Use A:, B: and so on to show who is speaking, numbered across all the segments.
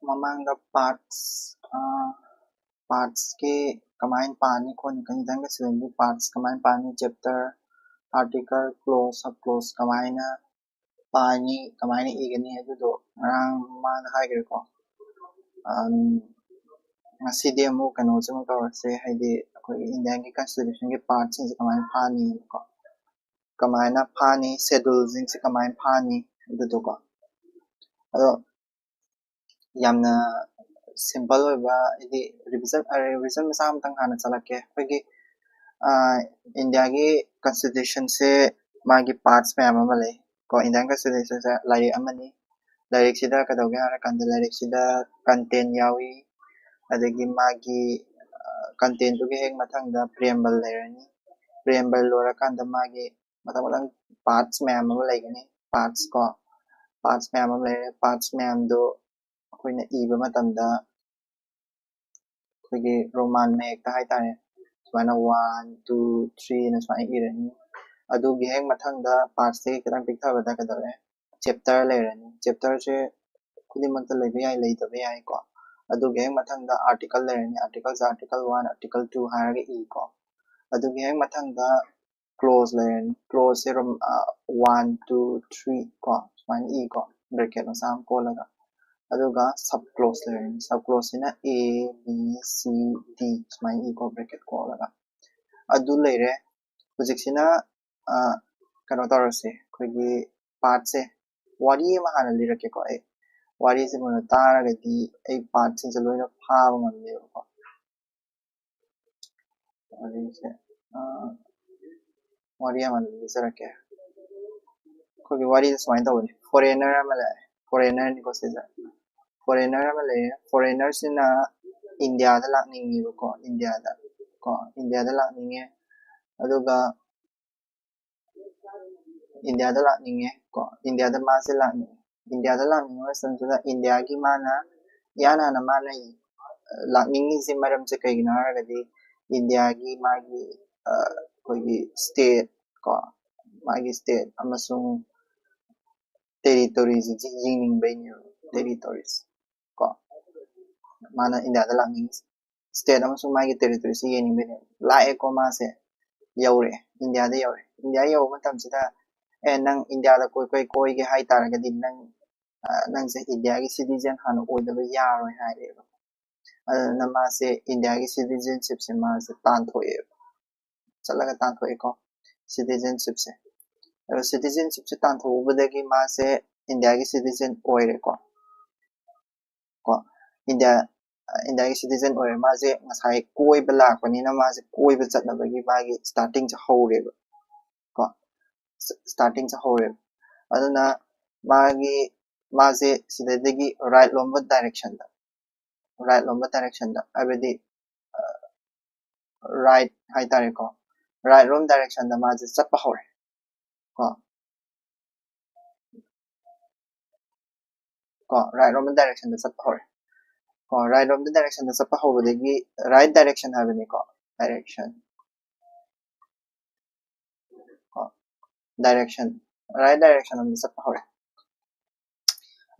A: mamanga parts ke kamai pani kon kanjang ke sebenarnya parts kamai pani chapter article clause sub clause kamai na igani itu do orang mana hai ko ngasi dia mu kanu chung ka se hai di koi Indian ki constitution ke parts se kamai pani ko kamai na pani schedule jing se kamai pani itu do ko ado yamna simple oiba idi revision masa amtang hana chalake koigi India ki constitution se magi parts me ama male ko Indian constitution se lai amani direct sida kadoge hara kan direct sida content yawi adagi magi content tu ge heng mathang da preamble lerani preamble lora kan da magi matang parts me ama lai gani parts me ama le parts me am do koina iba matamda koigi roman me ka hai tare sumana 1 2 3 na sumana irani adu gi heng mathang da parts se kadang picture bada kadare chapter lerani chapter se khudi mak da lebe ai leitabe ai ko adu gi heng mathang da article lerani article 1 article 2 haraga e ko adu gi heng mathang da clause lerani clause se 1 2 3 ko sumana e ko bracket na sam ko laga aduga sub clause lerani sub clause ina a b c d sumana e ko bracket ko laga adu lere hujik sina kano tarase koigi part se wari ma hana lirake ko ai wari se mo tara ga di ai part se loina phaba ngamne ko wari se wari ma lirake koigi wari se sumana tawni foreigner ni ko se foreigner ma le foreigner sina India da lakningi ko India da lakninge aduga India da lakninge ko India da ma se lakninge India da lakninge sanjula India ki mana yana na mana lakningi se maram se kai na ga di India ki magi koigi state ko magi state amasung territories ji yingning bainyo territories ko mana India da lakningi state amasung magi territories ji yingning bainyo lae ko ma se yaure India da yaure India yaw matam sida nang India da koi ge hai tar ga din nang se India ki citizen hanu oidaba yaroi hai re na ma se India ki citizenship se ma se tan thoe chalaga tan thoe ko citizenship se tan tho ubadagi ma se India ki citizen oire ko India ki citizen oire ma se ngasai koi ba lakpani na ma se koi ba chatnabagi magi starting cha hore ko starting cha hore aduna ma se sidadagi right lomba direction da abedi right hai tare ko right lom direction da ma se chatpa hore ko right lom direction da chatpa hore ko right lom direction da chatpa hobadagi right direction habani ko direction right direction am chatpa hore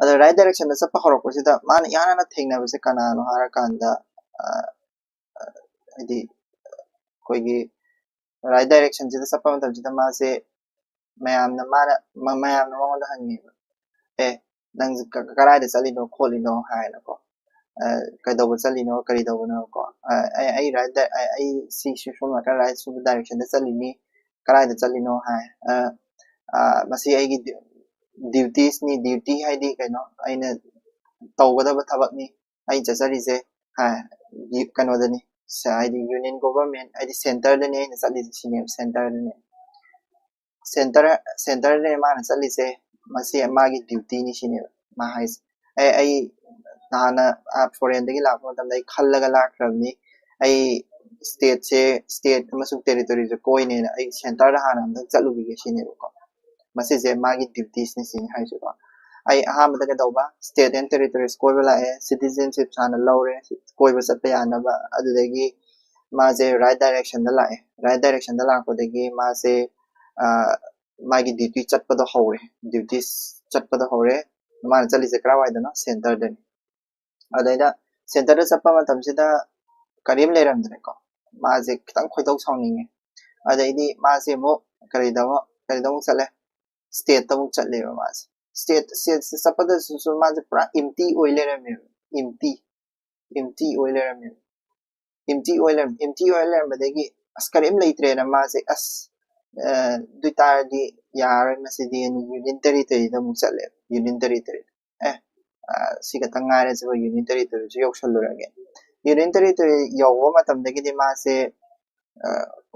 A: ado right direction da chatpa hore ko sida mana yana na thengna base kana no hara kanda adi koigi right direction sida chatpa matam sida ma se mayam na mangda hangi nang karai da chali no kholi no hai na ko kaidobo chali no kari dobo no ko ai right ai si shum ka right su direction da chali ni karai da chali no hai masi ai gi duties ni duty hai di kaino aina tawgadaba thabak ni ai chachari se ha kano da ni sai di union government ai di center da ni aina chali sini center ne ma na chali se masi magi duty ni sini ma hai ai nana foreign dagi lakpa matam dai khallaga lakhrabni ai state amasung territory je koi ne ai center da hana amda chalubi ge sini ko masi je magi duties ni sini hai so ai aham da ga doba state and territories koi bala citizenship sana lawre koi ba satpa yana ba adudagi ma je right direction da lae right direction da lakpa dagi ma se magi duty chatpa da hore duties chatpa da hore ma chali je krawai da no center da ꯑꯗꯩꯗ ꯁꯦꯟꯇꯔꯗ ꯆꯠꯄ ꯃꯇꯝꯁꯤꯗ ꯀꯔꯤꯝ ꯂꯩꯔꯝꯗ꯭ꯔꯦꯀꯣ ꯃꯥꯁꯦ ꯈꯤꯇꯪ ꯈꯣꯏꯗꯧ ꯁꯥꯎꯅꯤꯡꯉꯦ ꯑꯗꯩꯗꯤ ꯃꯥꯁꯦ ꯑꯃꯨꯛ ꯀꯔꯤꯗ ꯑꯃꯨꯛ ꯆꯠꯂꯦ ꯁ꯭ꯇꯦꯠꯇ ꯑꯃꯨꯛ ꯆꯠꯂꯦꯕ ꯃꯥꯁꯦ ꯁ꯭ꯇꯦꯠꯁꯦ ꯆꯠꯄꯗꯁꯨ ꯃꯥꯁꯦ ꯄꯨꯔꯥ ꯏꯝꯇꯤ ꯑꯣꯏ ꯂꯩꯔꯝꯃꯦꯕ ꯏꯝꯇꯤ ꯑꯣꯏ ꯂꯩꯔꯝꯃꯦꯕ ꯏꯝꯇꯤ ꯑꯣꯏ ꯂꯩꯔꯝꯕꯗꯒꯤ ꯑꯁ ꯀꯔꯤꯝ ꯂꯩꯇ꯭ꯔꯦꯅ ꯃꯥꯁꯦ ꯑꯁ ꯑꯗꯨ ꯇꯥꯔꯗꯤ ꯌꯥꯔꯣꯏ ꯃꯁꯤꯗꯤ ꯌꯨꯅꯤꯌꯟ ꯇꯦꯔꯤꯇꯣꯔꯤꯗ ꯑꯃꯨꯛ ꯆꯠꯂꯦꯕ ꯌꯨꯅꯤꯌꯟ ꯇꯦꯔꯤꯇꯣꯔꯤꯗ ꯁꯤ ꯈꯛꯇꯪ ꯉꯥꯏꯔꯁꯤꯕ ꯌꯨꯅꯤꯌꯟ ꯇꯦꯔꯤꯇꯣꯔꯤꯁꯨ ꯌꯧꯁꯜꯂꯨꯔꯒꯦ ꯌꯨꯅꯤꯌꯟ ꯇꯦꯔꯤꯇꯣꯔꯤ ꯌꯧꯕ ꯃꯇꯝꯗꯒꯤꯗꯤ ꯃꯥꯁꯦ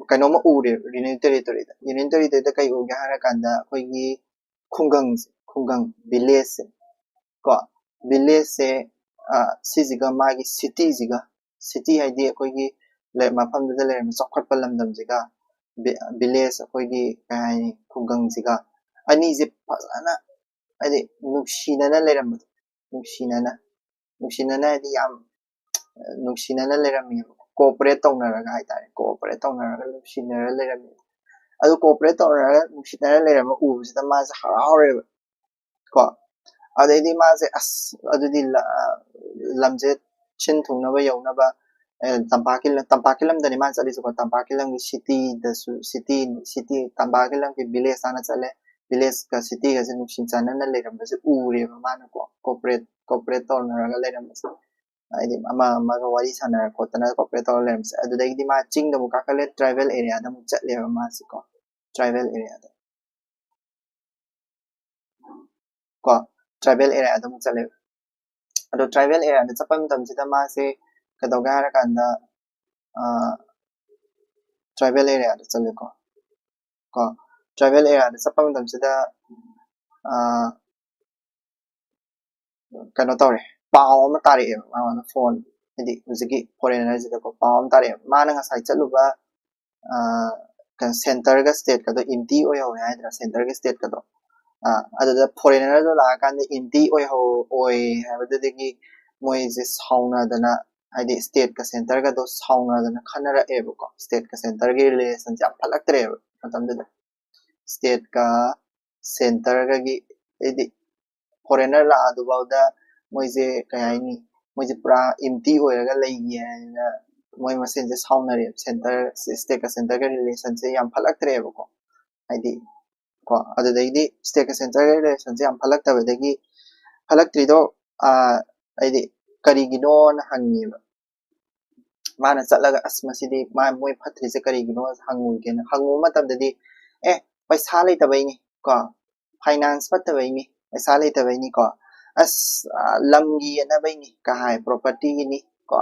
A: ꯀꯩꯅꯣꯝꯃ ꯎꯔꯦ ꯌꯨꯅꯤꯌꯟ ꯇꯦꯔꯤꯇꯣꯔꯤꯗ ꯀꯩ ꯎꯒꯦ ꯍꯥꯏꯔꯀꯥꯟꯗ ꯑꯩꯈꯣꯏꯒꯤ ꯈꯨꯡꯒꯪ ꯚꯤꯂꯦꯖꯁꯦ ꯀꯣ ꯚꯤꯂꯦꯖꯁꯦ ꯁꯤꯁꯤꯒ ꯃꯥꯒꯤ ꯁꯤꯇꯤ ꯍꯥꯏꯗꯤ ꯑꯩꯈꯣꯏꯒꯤ ꯃꯐꯝꯗꯨꯗ ꯂꯩꯔꯝꯕ ꯆꯥꯎꯈꯠꯄ ꯂꯝꯗꯝꯁꯤꯒ ꯚꯤꯂꯦꯖ ꯑꯩꯈꯣꯏꯒꯤ ꯀꯩ ꯍꯥꯏꯅꯤ ꯈꯨꯡꯒꯪꯁꯤꯒ ꯑꯅꯤꯁꯦ ꯐꯖꯅ ꯍꯥꯏꯗꯤ ꯅꯨꯡꯁꯤꯅꯅ ꯂꯩꯔꯝꯕꯗꯣ ꯅꯨꯡꯁꯤꯅꯅ ꯍꯥꯏꯗꯤ ꯌꯥꯝ ꯅꯨꯡꯁꯤꯅꯅ ꯂꯩꯔꯝꯃꯦꯕ ꯀooperate ꯇꯧꯅꯔꯒ ꯍꯥꯏꯇꯥꯔꯦ ꯀooperate ꯇꯧꯅꯔꯒ ꯅꯨꯡꯁꯤꯅꯔ ꯂꯩꯔꯝꯃꯦ ꯑꯗꯨ cooperate ꯇꯧꯅꯔꯒ ꯅꯨꯡꯁꯤꯅꯔ ꯂꯩꯔꯝꯕ ꯎꯕꯁꯤꯗ ꯃꯥꯁꯦ ꯍꯔꯥꯎꯔꯦꯕ ꯀꯣ ꯑꯗꯩꯗꯤ ꯃꯥꯁꯦ ꯑꯁ ꯑꯗꯨꯗꯤ ꯂꯝꯁꯦ ꯁꯤꯟ ꯊꯨꯡꯅꯕ ꯌꯧꯅꯕ ꯇꯝꯄꯥꯛꯀꯤ ꯂꯝꯗꯅꯤ ꯃꯥꯅ ꯆꯠꯂꯤꯁꯦꯀꯣ ꯇꯝꯄꯥꯛꯀꯤ ꯂꯝꯒꯤ ꯁꯤꯇꯤ ꯇꯝꯄꯥꯛꯀꯤ ꯂꯝꯒꯤ ꯚꯤꯂꯦꯖ ꯍꯥꯟꯅ ꯆꯠꯂꯦ ꯚꯤꯂꯦꯖꯀ ꯁꯤꯇꯤꯒꯁꯦ ꯅꯨꯡꯁꯤ ꯆꯥꯟꯅꯅ ꯂꯩꯔꯝꯕꯁꯦ ꯎꯔꯦꯕ ꯃꯥꯅꯀꯣ cooperate ꯇꯧꯅꯔꯒ ꯂꯩꯔꯝꯕꯁꯦ ꯍꯥꯏꯗꯤ ꯑꯃꯒ ꯋꯥꯔꯤ ꯁꯥꯟꯅꯔ ꯈꯣꯠꯇꯅ cooperate ꯇꯧꯔ ꯂꯩꯔꯝꯕꯁꯦ ꯑꯗꯨꯗꯒꯤꯗꯤ ꯃꯥ ꯆꯤꯡꯗ ꯑꯃꯨꯛ ꯀꯥꯈꯠꯂꯦ ꯇ꯭ꯔꯥꯏꯕꯦꯜ ꯑꯦꯔꯤꯌꯥꯗ ꯑꯃꯨꯛ ꯆꯠꯂꯦꯕ ꯃꯥꯁꯦ ꯀꯣ ꯇ꯭ꯔꯥꯏꯕꯦꯜ ꯑꯦꯔꯤꯌꯥꯗ ꯀꯣ ꯇ꯭ꯔꯥꯏꯕꯦꯜ ꯑꯦꯔꯤꯌꯥꯗ ꯑꯃꯨꯛ ꯆꯠꯂꯦꯕ ꯑꯗꯣ ꯇ꯭ꯔꯥꯏꯕꯦꯜ ꯑꯦꯔꯤꯌꯥꯗ ꯆꯠꯄ ꯃꯇꯝꯁꯤꯗ ꯃꯥꯁꯦ ꯀꯩꯗꯧꯒꯦ ꯍꯥꯏꯔꯀꯥꯟꯗ ट्राइबल एरिया चले को ट्राइबल एरिया चप्पा मतमसिदा कनो तौरे पाव अमा तारे माना फोन हदि हुजिकी फॉरेनर जिदा को पाव अमा तारे माना ngasai चलुबा सेंटर का स्टेट का दो इंटी ओय हो हाइद्रा सेंटर का स्टेट का दो अदुदा फॉरेनर दो ला कांदे इंटी ओय हो ओय हाबदगी मोय जे साउनादना हाइदि स्टेट का सेंटर का दो साउनादना खनरा एबको स्टेट का सेंटर के रिलेशन जा फलक्तरे मतमदुदा स्टेट का सेंटर का गी एदि फॉरेनर ला अदुबाउदा मोइजे कयाइनी मोइजे पुरा एम्प्टी होयरगा लैगी हैना मोइ मसेन जे साउनरे सेंटर स्टेट का सेंटर का रिलेशन से याम फलक्तरेबको हाइदि को अदुदैदि स्टेट का सेंटर का रिलेशन से याम फलक्तबदगी फलक्त्रिदो हाइदि करिगिनो न हंगीबा माना चलगा अस मसिदि मा मोइ फत्रिसे करिगिनो हंगुगे न हंगु मतमददि पैसा लेतबैनी को फाइनेंस फत्तबैनी पैसा लेतबैनी को अस लमगी एनबैनी का हाय प्रॉपर्टी गिनी को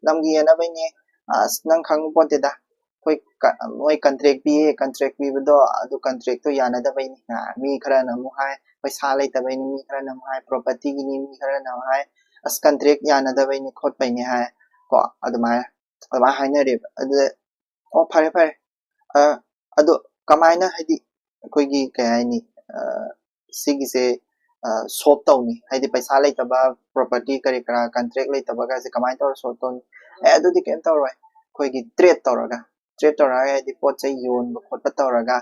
A: लमगी एनबैनी अस नंग खंग पोतेदा कोई मोइ कंट्रैक्ट पीबदो अदु कंट्रैक्ट तो यानदबैनी मी खरा नमु हाय पैसा लेतबैनी मी खरा नमु हाय प्रॉपर्टी गिनी मी खरा नमु हाय अस कंट्रैक्ट यानदबैनी खोतबैनी हाय को अदुमाय हाइनरे अदु ओ फरे फरे अदु कमाइना हाइदि कोइगी कयाइनी सिगिसे सॉल्व तौनी हाइदि पैसा लेतबा प्रॉपर्टी करी करा कंट्रैक्ट लेतबा गासे कमाइ तौर सॉल्व तौनी अदुदि केम तौरय कोइगी ट्रेड तौरगा हाइदि पोचे योन खोत तौरगा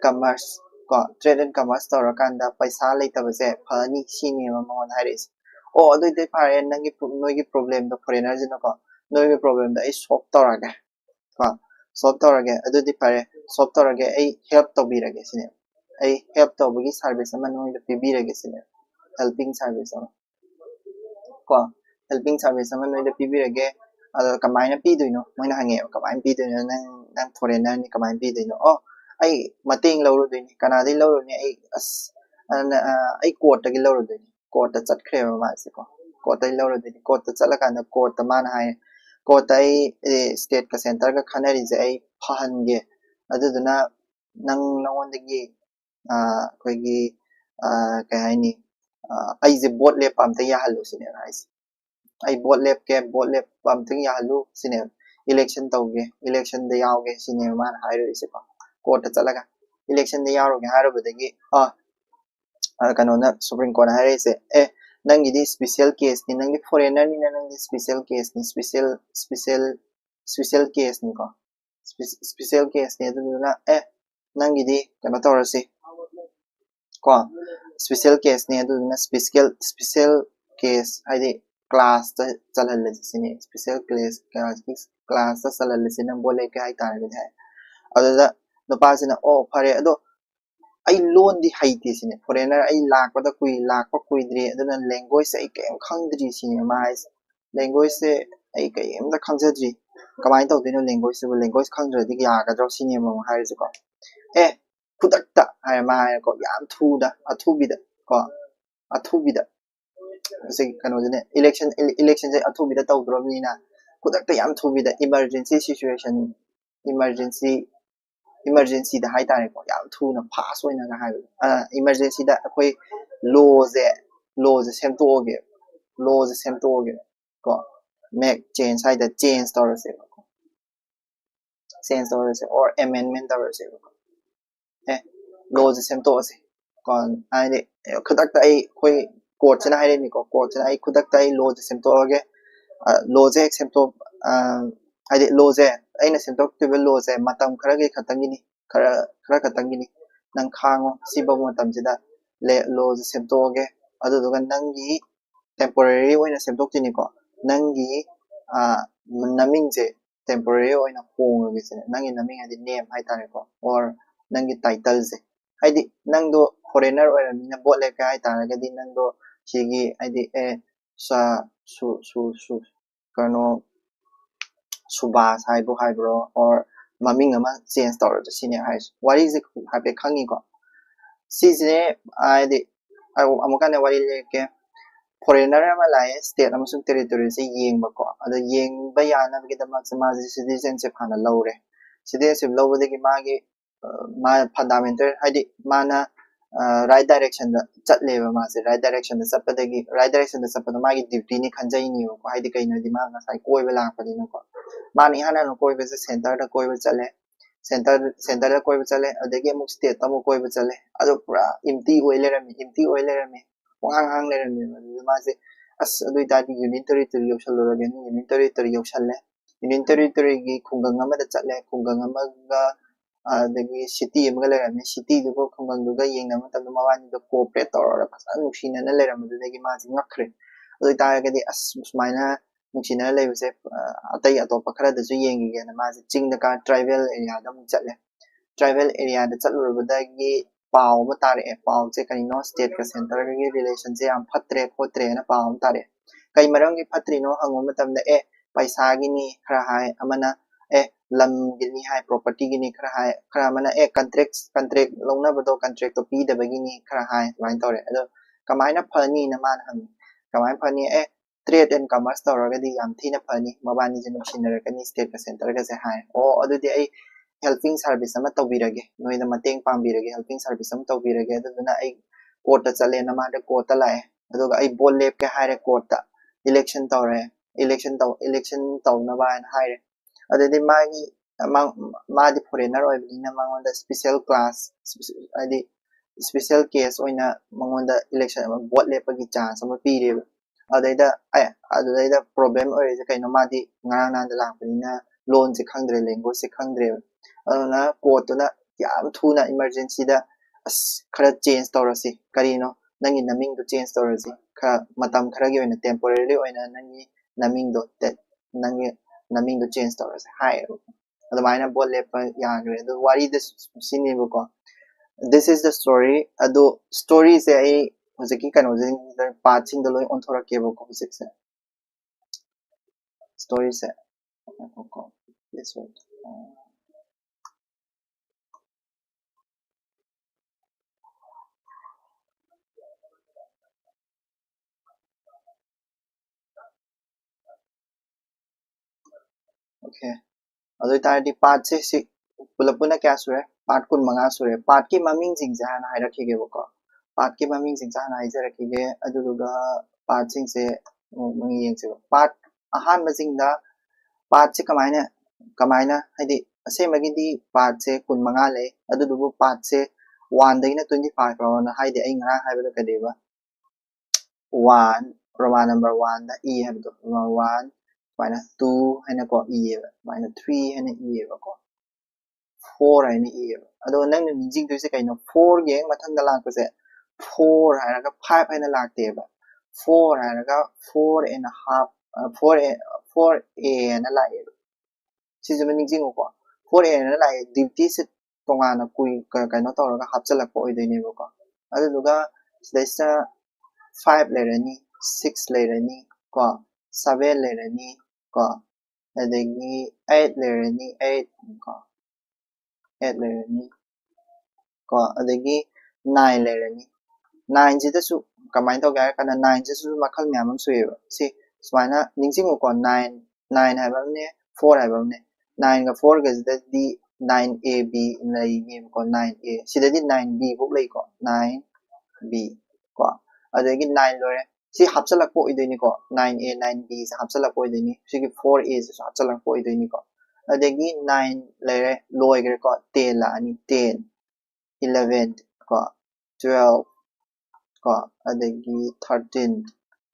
A: कमर्स को ट्रेड एंड कमर्स तौरकांदा पैसा लेतबसे फनी सिनी ममोन हाइरिस ओ अदुदि फारे नोइगी प्रॉब्लम द फॉरेनर जिनको नोइगी प्रॉब्लम द आई सॉल्व तौरगा को सॉल्व तौरगे अदुदि फारे सॉल्व तौरगे आई हेल्प तौबिरगे सिने आई हेल्प तौबगी सर्विस अमा नोइदा पिबिरगे सिने हेल्पिंग सर्विस अमा को हेल्पिंग सर्विस अमा नोइदा पिबिरगे अदो कमाइना पिदुइनो मोइना हंगे कमाइन पिदुइनो नंग फॉरेनर नि कमाइन पिदुइनो ओ आई मतेंग लौरुदुइनि कनादि लौरुनि आई अस आई कोर्ट तगी लौरुदुइनि कोर्ट चटख्रेबा मासे को कोर्ट तगी लौरुदुइनि कोर्ट चलकांदा कोर्ट माना हाय कोर्ट आई स्टेट का सेंटर का खनरिजे आई फहनगे अदुदुना नंग नंगोंदगी कोइगी कय हाइनी आई जे बोट लेप अमते याहलु सिने राइस आई बोट लेप अमते याहलु सिने इलेक्शन तौगे इलेक्शन दे यावगे सिने मान हाइरो इसे को court चलगा election they यारोगे हारबदगी कनोना supreme court हाइरेसे नंगिदी special case नि नंगी फॉरेनर नि नंगी स्पेशल केस नि स्पेशल केस नि को स्पेशल केस नि अदुना नंगिदी कनो तौरसे को स्पेशल केस नि अदुना स्पेशल केस हाइदि class ta chalallasine special class ta chalallasine bole ke hai tar gade adada no pasina oh phare ado ai loan di haiti sine foreigner ai lakpa kui dri aduna language ai kem khangdri sine mais language se ai kem da khangsadri kamai to dino language se language khangdra di ya ga jaw sine mo hai se ko khudakta hai ma ko yam thu da athu bi da ko athu bi da se kano ne election se athu bi da taw dro ni na khudakta yam thu bi da emergency situation emergency da hai tare ko yam thu na pass oina ga hai emergency da koi law se sem to ge ko make change hai da change se or amendment se law se sem to se kon ai de khudak ta ai koi court se na hai ni ko court se ai khudak ta ai law se sem to ge law se sem to ai de law se ai na sem to te law se matam khara ge khatang ni khara khatang ni nang khango si ba matam se da le law se sem to ge adu do gan nang gi temporary oina sem to ni ko nang gi naming se temporary oina hong ge se nang gi naming adi name hai tare ko or nang gi title se haidi nang do foreigner oira ni na bot le ka hai tare ga di nang do sigi haidi sa su kano subas hai bro or maming ama change tawra sine hai what is it hape khangi ko sisine haidi amuka ne wari le ke foreigner ama lai state amasung territory se yengba ko ada yengba yana bi da mak sama citizenship khana lawre citizenship lawde ki magi ma fundamental haidi mana right direction da chatle ba ma se right direction da sapadagi right direction da sapada magi duty ni khanjai ni ko haidi kaino di ma ngasai koi ba lak pa ni ko mani hana no koi ba se center da koi ba chale center da koi ba chale adagi amuk state ta mo koi ba chale ado pura empty oile rami wang hang le rami ma se as adui ta di union territory yoshal lo ga ni union territory yoshal le union territory gi khungang ama da chale khungang ama ga adagi city ama le rami city du ko khungang du ga yeng na ma ta ma wa ni do cooperate or pasan nuksina na le rami du gi ma ji ngakre adui ta ga di as sumaina nuksina le se atai atop khara da ju yeng gi na ma ji ching da ka tribal area da mu chale tribal area da chalu ro da gi pau ma tare pau che kanino state ka center gi relation se am phatre khotre na pau tare kai marang gi phatri no hango matam da paisa gi ni khara hai amana lam gi ni hai property gi ni khara mana contract longna bodo contract to pi da bagi ni khara hai line tore ado kamai na phani na man ham kamai phani trade and commerce tore ga di am thina phani mabani jenu sinara ka ni state ka center ga se hai adu di ai helping service ama tawbirage noida mateng pambirage helping service ama tawbirage aduna ai court ta chale na ma da court ta lai aduga ai bol lep ke haire court ta election taw na ba an haire adudi ma di foreigner oi bina mangonda special class adi special case oina mangonda election ama vote lep gi chance ama pire aduda problem oi je kaino ma di ngara nan da lang pina loan se khangdre language se khangdre aduna court na yam thuna emergency da khara change tawrasi karino nangi naming do change tawrasi kha matam khara gi oina temporarily oina nangi naming do nangi naming do change tawrasi hai adamaina bol lepa yagre do wari this sini ko this is the story ado story se ai hojiki kano jing patching do loi on thora ke bo ko se story se ko this one okay adu tari part se pulapuna kya sure part kun manga sure part ki maming jing ja na haira khige ko part ki maming jing ja na haira rakhige adu duga part jing se mangi yeng se part ahan ma jing da part se kamaina haidi ase magi di part se kun manga le adu dubu part se 1 dai na 25 ro na haidi ai ngara haiba da kadeba 1 roman number 1 da e haiba do 1 minus 2 haina ko e minus 3 haina e ko 4 haina e ado nang ni jing tu se kaino 4 ge mathang da lak se 4 haina ka 5 haina lak te ba 4 ꯍꯥꯏꯔꯒ 4 and a half 4a ꯅ ꯂꯥꯛꯑꯦ ꯁꯤꯁꯨ ꯅꯤꯡꯁꯤꯡꯉꯨꯀꯣ 4a ꯅ ꯂꯥꯛꯑꯦ ꯗ꯭ꯌꯨꯇꯤꯁꯦ ꯇꯣꯉꯥꯟꯅ ꯀꯩꯅꯣ ꯇꯧꯔꯒ ꯍꯥꯞꯆꯤꯜꯂꯛꯄ ꯑꯣꯏꯗꯣꯏꯅꯦꯕꯀꯣ ꯑꯗꯨꯗꯨꯒ ꯁꯤꯗꯩꯁꯤꯗ 5 ꯂꯩꯔꯅꯤ 6 ꯂꯩꯔꯅꯤ ꯀꯣ 7 ꯂꯩꯔꯅꯤ ꯀꯣ ꯑꯗꯒꯤ 8 ꯂꯩꯔꯅꯤ 8 ꯀꯣ 8 ꯂꯩꯔꯅꯤ ꯀꯣ ꯑꯗꯒꯤ 9 ꯂꯩꯔꯅꯤ 9 ꯁꯤꯗꯁꯨ ꯀꯃꯥꯏꯅ ꯇꯧꯒꯦ ꯍꯥꯏꯔ ꯀꯥꯟꯗ 9 ꯁꯤꯗꯁꯨ ꯃꯈꯜ ꯃꯌꯥꯝ ꯑꯃ ꯁꯨꯏꯑꯦꯕ ꯁꯤ ꯁꯨꯃꯥꯏꯅ ꯅꯤꯡꯁꯤꯡꯉꯨꯀꯣ 9 ꯍꯥꯏꯕ ꯑꯃꯅꯦ 4 ꯍꯥꯏꯕ ꯑꯃꯅꯦ 9ꯒ 4ꯒ ꯁꯤꯗꯗꯤ 9ab ꯂꯩꯅꯦꯕꯀꯣ 9a ꯁꯤꯗꯗꯤ 9b ꯐꯥꯎ ꯂꯩꯀꯣ 9b ꯀꯣ ꯑꯗꯒꯤ 9 ꯂꯣꯏꯔꯦ ꯁꯤ ꯍꯥꯞꯆꯤꯜꯂꯛꯄ ꯑꯣꯏꯗꯣꯏꯅꯤꯀꯣ 9a 9b ꯁꯦ ꯍꯥꯞꯆꯤꯜꯂꯛꯄ ꯑꯣꯏꯗꯣꯏꯅꯤ ꯁꯤꯒꯤ 4a ꯁꯤꯁꯨ ꯍꯥꯞꯆꯤꯜꯂꯛꯄ ꯑꯣꯏꯗꯣꯏꯅꯤꯀꯣ ꯑꯗꯒꯤ 9 ꯂꯩꯔꯦ ꯂꯣꯏꯈ꯭ꯔꯦꯀꯣ 10 ꯂꯥꯛꯑꯅꯤ 10 11 ꯀꯣ 12 ꯀꯣ ꯑꯗꯒꯤ 13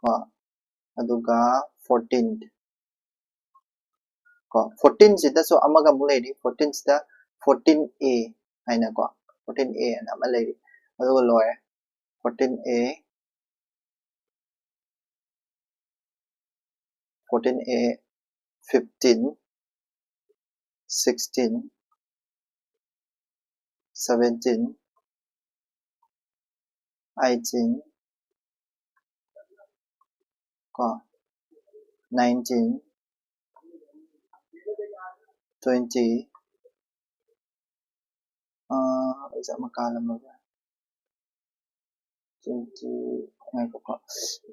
A: ꯀꯣ ꯑꯗꯨꯒ 14 ꯀꯣ 14 ꯁꯤꯗꯁꯨ ꯑꯃꯒ ꯑꯃꯨꯛ ꯂꯩꯔꯤ 14 ꯁꯤꯗ 14a ꯍꯥꯏꯅꯀꯣ 14a ꯍꯥꯏꯅ ꯑꯃ ꯂꯩꯔꯤ ꯑꯗꯨꯒ ꯂꯣꯏꯔꯦ 14a 14a 15 16 17 18 ko 19 20 isa makala mo ba 20 ko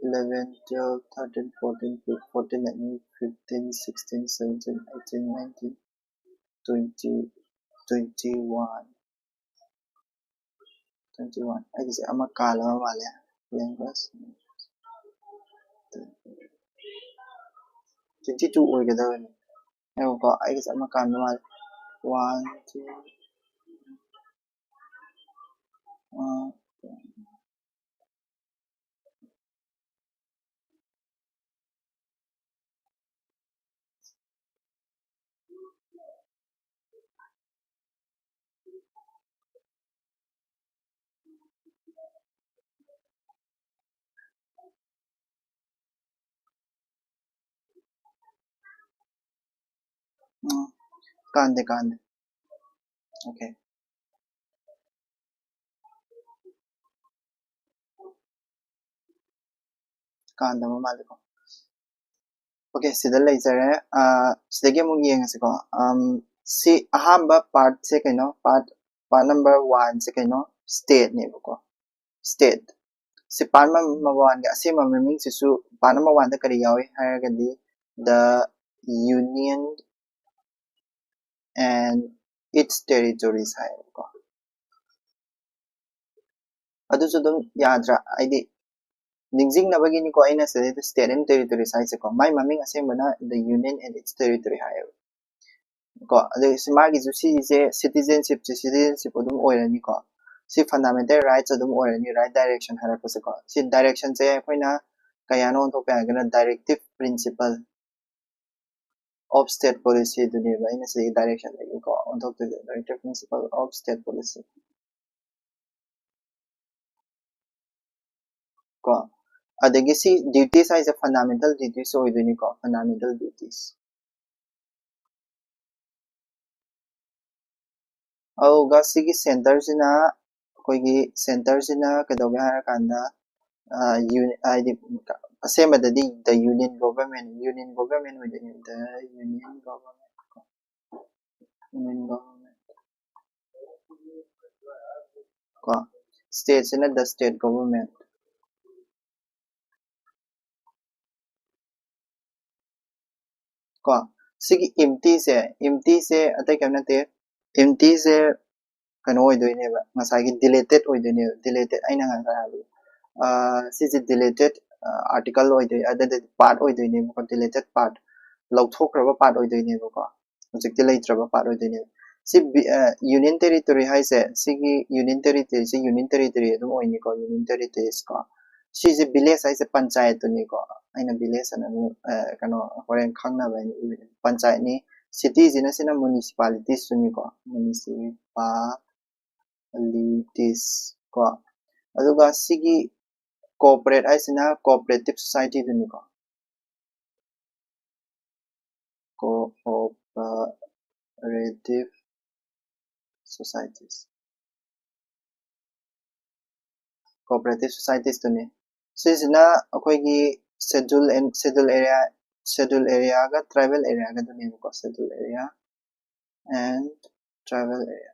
A: 11 12 13 14 14 15 16 17 18 19 20 21 21 ay isa makala mo wala language 22 oigadawan ayun ko ay isa makala mo 1 2 kande okay kanda mo mali ko okay sida laser sidagi mo yengase ko si ahamba part se kaino part number 1 se kaino state ne ko state si part number 1 ga asima meaning sisu part number 1 da kari yawi haragadi the union and its territories hai ko adu su dum yadra id Ningzing na bagini ko ay nasa the state and territory size ko may maming asembana the union and its territory hayo ko adu simagi ju si je citizenship odum oirani ko si fundamental rights odum oirani right direction hara ko se ko si direction se koina kayano to pa gana directive principle of state policy duni ba ina se direction ko on to the directive principle of state policy ko adagi si duties is a fundamental duties so iduni ko fundamental duties aduga sigi center sina koigi center sina kadoga hara kanda asemada di the union government within the union government ko state sina the state government ko sigi empty se atai kamna te empty se kano oidoine ba ngasagi deleted oidoine deleted aina nga halu sisi deleted article oidoi adada part oidoine ko deleted part lauthokraba part oidoine ko hojikti leitraba part oidoine si union territory haise sigi union territory adum oini ko union territories ko sisi village haise panchayat ni ko aina village ana kano horen khangna ba ni panchayat ni cities ina sina municipalities ni ko municipalities ko aduga sigi corporate haisina cooperative society duni ko cooperative societies cooperative societies duni sisina akoigi schedule area ga tribal area ga duni ko schedule area and tribal area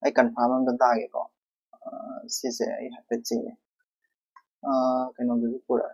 A: I confirm am da ge ko sise I hafet chi kano gi pura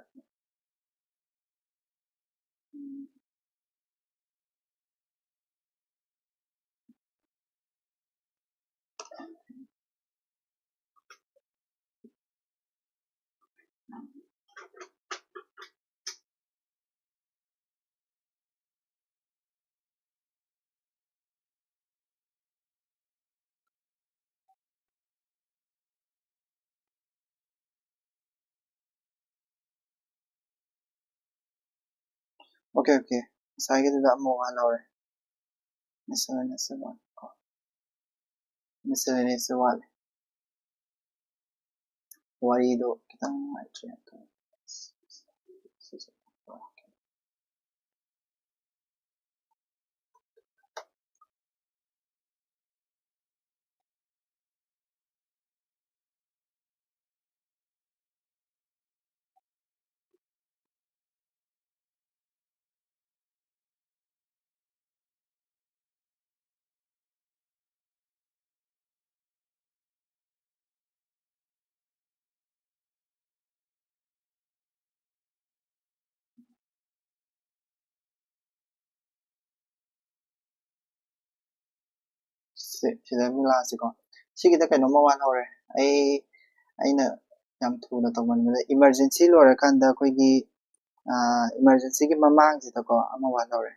A: okay okay sai ge da mo wa laure miscellaneous one warido kitang matri sida mi la si ko sigi da kano mo wa laure aina yam thu na tawman emergency lore kan da koi gi emergency gi mamang si ta ko ama wa laure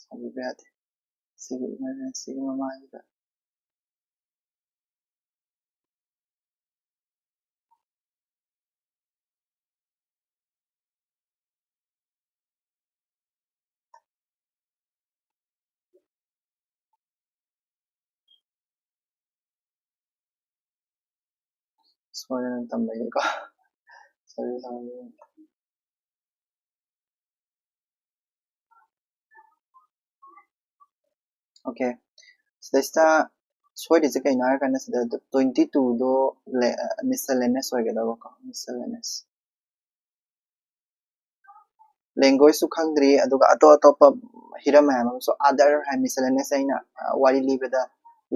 A: sabi ba de sigi emergency gi mamang da sorry na tambay ko sorry okay sida soy de kai na kan sida 22 do miscellaneous hoy ga da ko miscellaneous language su khangdri aduga ato hiram ha so other ha miscellaneous aina wari libe da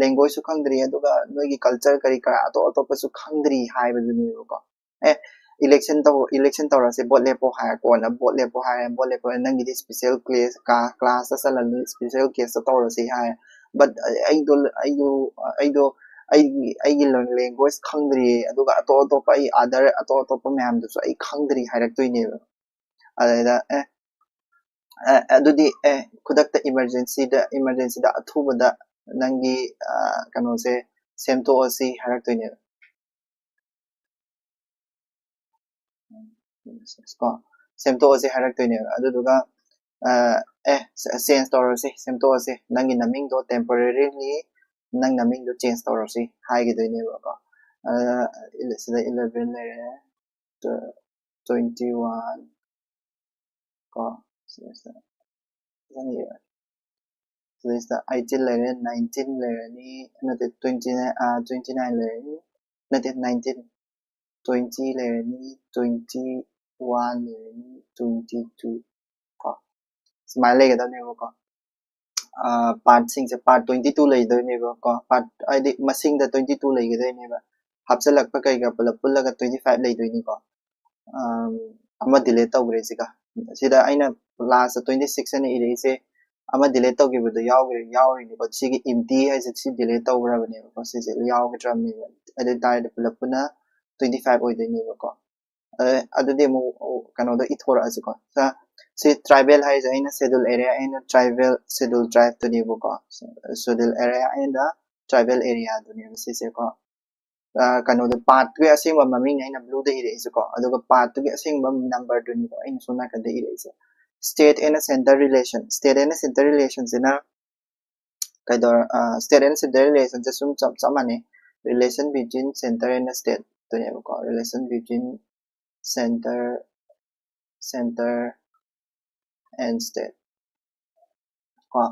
A: language su khangdri aduga noi gi culture kari kara ato su khangdri hai ba duni ko eh election to ra se bot le po ha ko na bot le po nang gi special class sa la special case to ra se ha but I gi learn language khangdri aduga ato pa I other ato pa ma'am du so I khangdri hairak to ni adada adudi kudakta emergency da athubada nangi kano se semto asi haraktoine ko semto asi haraktoine aduduga change torosi semto asi nangi naming do temporarily nang naming do change torosi haige doine ko sida 11 lere 21 ko sida so is the 18 layer 19 layer ni not 29 layer ni not 19 20 layer ni 21 layer ni 22 ko smile ga da ne ko part sing se part 22 lay do ne ko part I di masing da 22 lay ga ne ba hapsalak pa kai ga pula ga 25 lay do ni ko ama delay tawre siga sida aina last 26 ani ire se ama delay tawgibudu yawri ni ko sigi empty hai se si delay tawra bane ko si se yawgdram ni ade tide pulapuna 25 oi deni ko adu de mo kano da ithora asi ko sa si tribal hai se aina schedule area aina tribal schedule tribe to ni ko schedule area aina tribal area to ni si se ko kano da part ke asing maming aina blue de ire se ko aduga part ke asing number to ni ko aina sona ka de ire se state and center relations in a kaidor state and center relations sum samane relation between center and state ตัวนี้ก็ relation between center and state ก็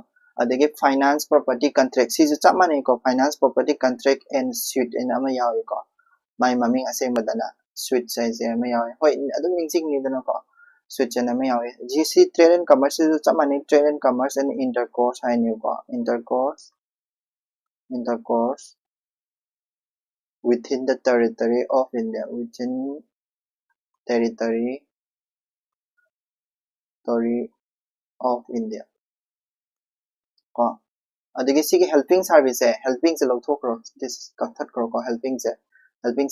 A: adagi finance property contract สิจะจับมันเองก็ finance property contract and suit อันนั้นไม่ยาวอีกก็ไม่มามิ่งอาเซียนบัดนะ suit ใช่ใช่ไม่ยาวเฮ้ยอันนั้นจริงๆนี่ตัวนั้นก็ suit อันนั้นไม่ยาว GC trade and commerce สิจะจับมันเอง trade and commerce and intercourse ให้นี่ก็ intercourse within the territory of India within territory of India ก็adagi sige helping service hai helping se log thok ro this ka that kro ko helping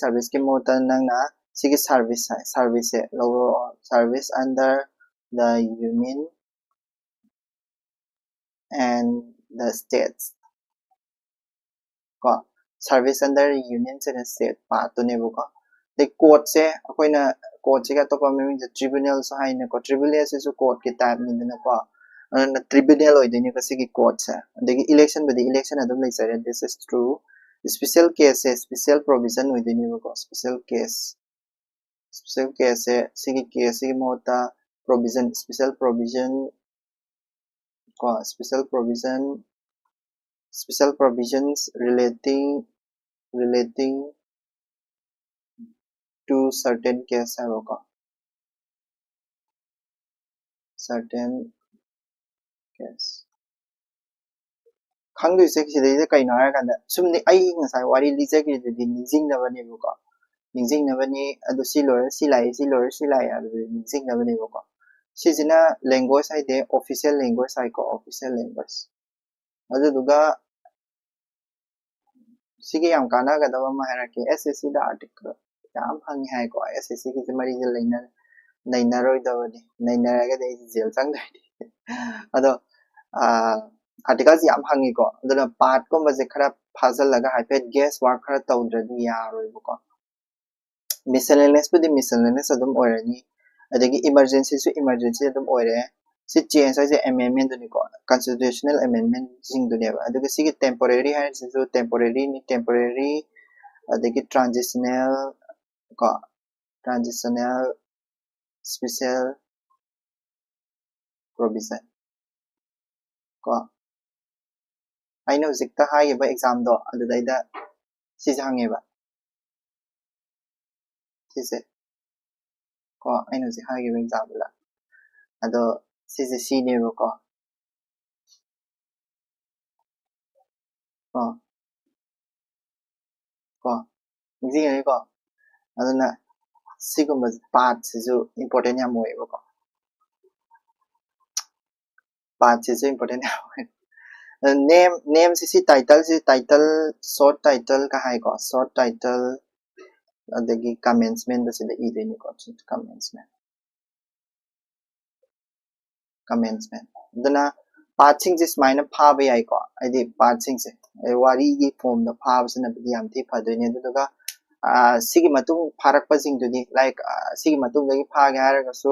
A: service ke motan nang na sige service hai service se logo service under the union and the states ko service under union and the state pa to ne bu ko the court se akoina court se ka to pa me tribunal sa hai ne ko tribunal se su court ke type ni na ko tribunal oideni ko sige court sa adagi election badi election adum lai sare this is true special case special provision oideni ko special case sige case sige mota provision special provisions relating to certain case hai ko certain case khangdu se ki de kai na kan da sumni ai ngasai wari li se ki de ningjing na bani bu ko ningjing na bani adu si lor si lai adu ningjing na bani bu ko si jina language ai de official language ai ko official language adu duga sigi yam kana ga da ma ha ke SSC da article yam hang hai ko SSC ki mari je laina naina roi da bani naina ga de jail sang dai ado articles yam hangi ko aduna part ko maje khara phazal laga hyped guess work khara tawdradi yaroi bu ko miscellaneous budi miscellaneous adum oirani adagi emergency su emergency adum oire si change ai amendment ni ko constitutional amendment jing du ne ba adagi si temporary hai su temporary adagi transitional special provision ko I know zikta hai ba exam do adudai da si hange ba sise ko I know zi hai ba exam la ado sise si ne ro ko zi ne ko aduna siguma part sisu important ya moe ba ko part sisu important ya name si title short title ka hai ko short title adagi commencement da sida I de ni ko commencement dana passing this minor pha ba ai ko adi passing se wari gi form da pha ba sina bi yam thi pha de ni duga sigi matung pharak pa jing duni like sigi matung da gi pha ga ra so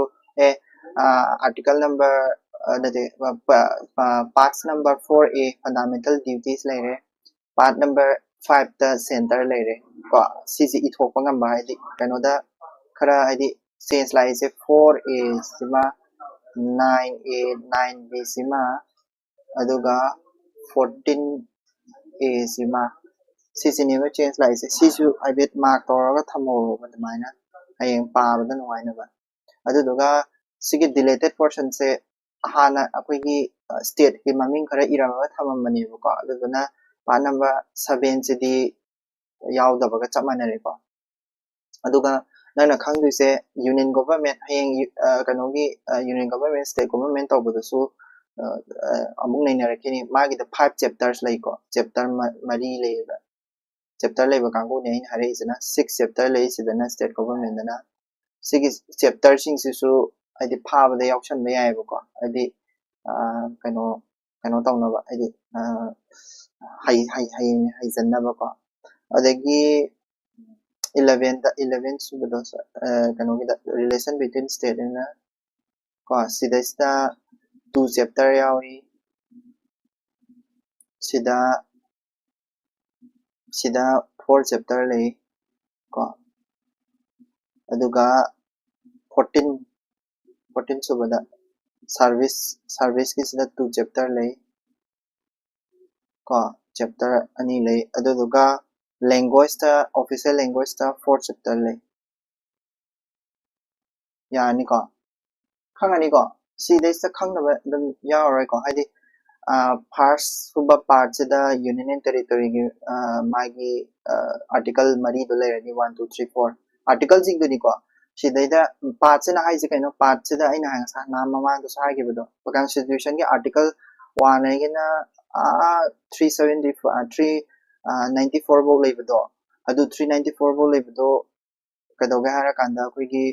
A: article number parts number 4A fundamental duties laire part number 5 the center laire ko sisi ithok pa ngam ba adi kano da khara adi change lai se 4A sima 9A 9B sima aduga 14A sima sisi ni change lai se sisu I bet mark toraga thamo ba damaina hayeng pa ba da nuai na ba aduga sigi deleted portion se hana akoigi state ki maming khara irama thamamani ko aduna pa number 7 sidi yaudaba ga chamanare ko aduga nana khangdu se union government hayeng kanogi union government state government tobudu su amung naina rakini magi the 5 chapters lai ko chapter mari lai ba chapter lai ba kangu ne hare isna 6 chapter lai sidana state government na 6 chapter sing su adi phaba da yakshan ba yai ba ko adi kano tawna ba adi hai janna ba ko adagi 11 subado kano gi relation between state and ko sida 2 chapter yawi sida sida 4 chapter lay ko aduga 14 subada service ki sida 2 chapter lay ko chapter ani lay aduga language ta official language ta 4 chapter lay yani ko khangani ko si dai sa khangnaba dum yaw ko hadi first suba part sida union and territory gi magi article mari do lerani 1 2 3 4 article jing do ni ko sidaida part sina hai je kaino part sida aina hang sa na mama do sa gi bodo constitution gi article 1 ai gina 374 394 bo lebido adu 394 bo lebido kadoga hara kanda koi gi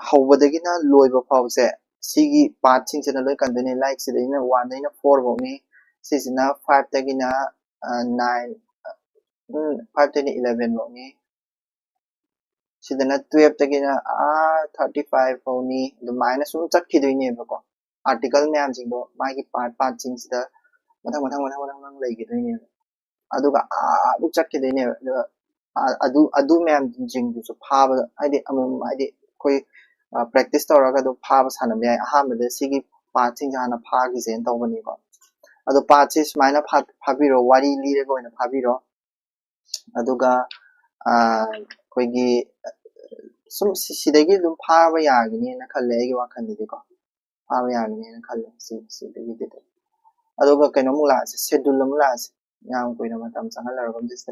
A: hawbadagina loiba pause sigi part sing sina loi kandone like sida ina 1 ina 4 bo ni sisina 5 tagina 9 5 tagina 11 bo ni sidana 12 tagina 35 bo ni dumai na sum chakhidoine bako article myam sing do magi part sing sida mathang lei gidoine aduga bu chakhidoine adu myam jing du su phaba aidi amum aidi koi practice tawraga do phaba sanam yai ahamada sigi part sing jana phagi zen tawbani ko adu part si smaina phabiro wari lire go ina phabiro aduga koi gi sum sidagi dum phaba yagini na khalle gi wakhandidi ko phaba yagini na khalle sidagi de aduga kaino mula schedule mula yang koina matam changal largam dis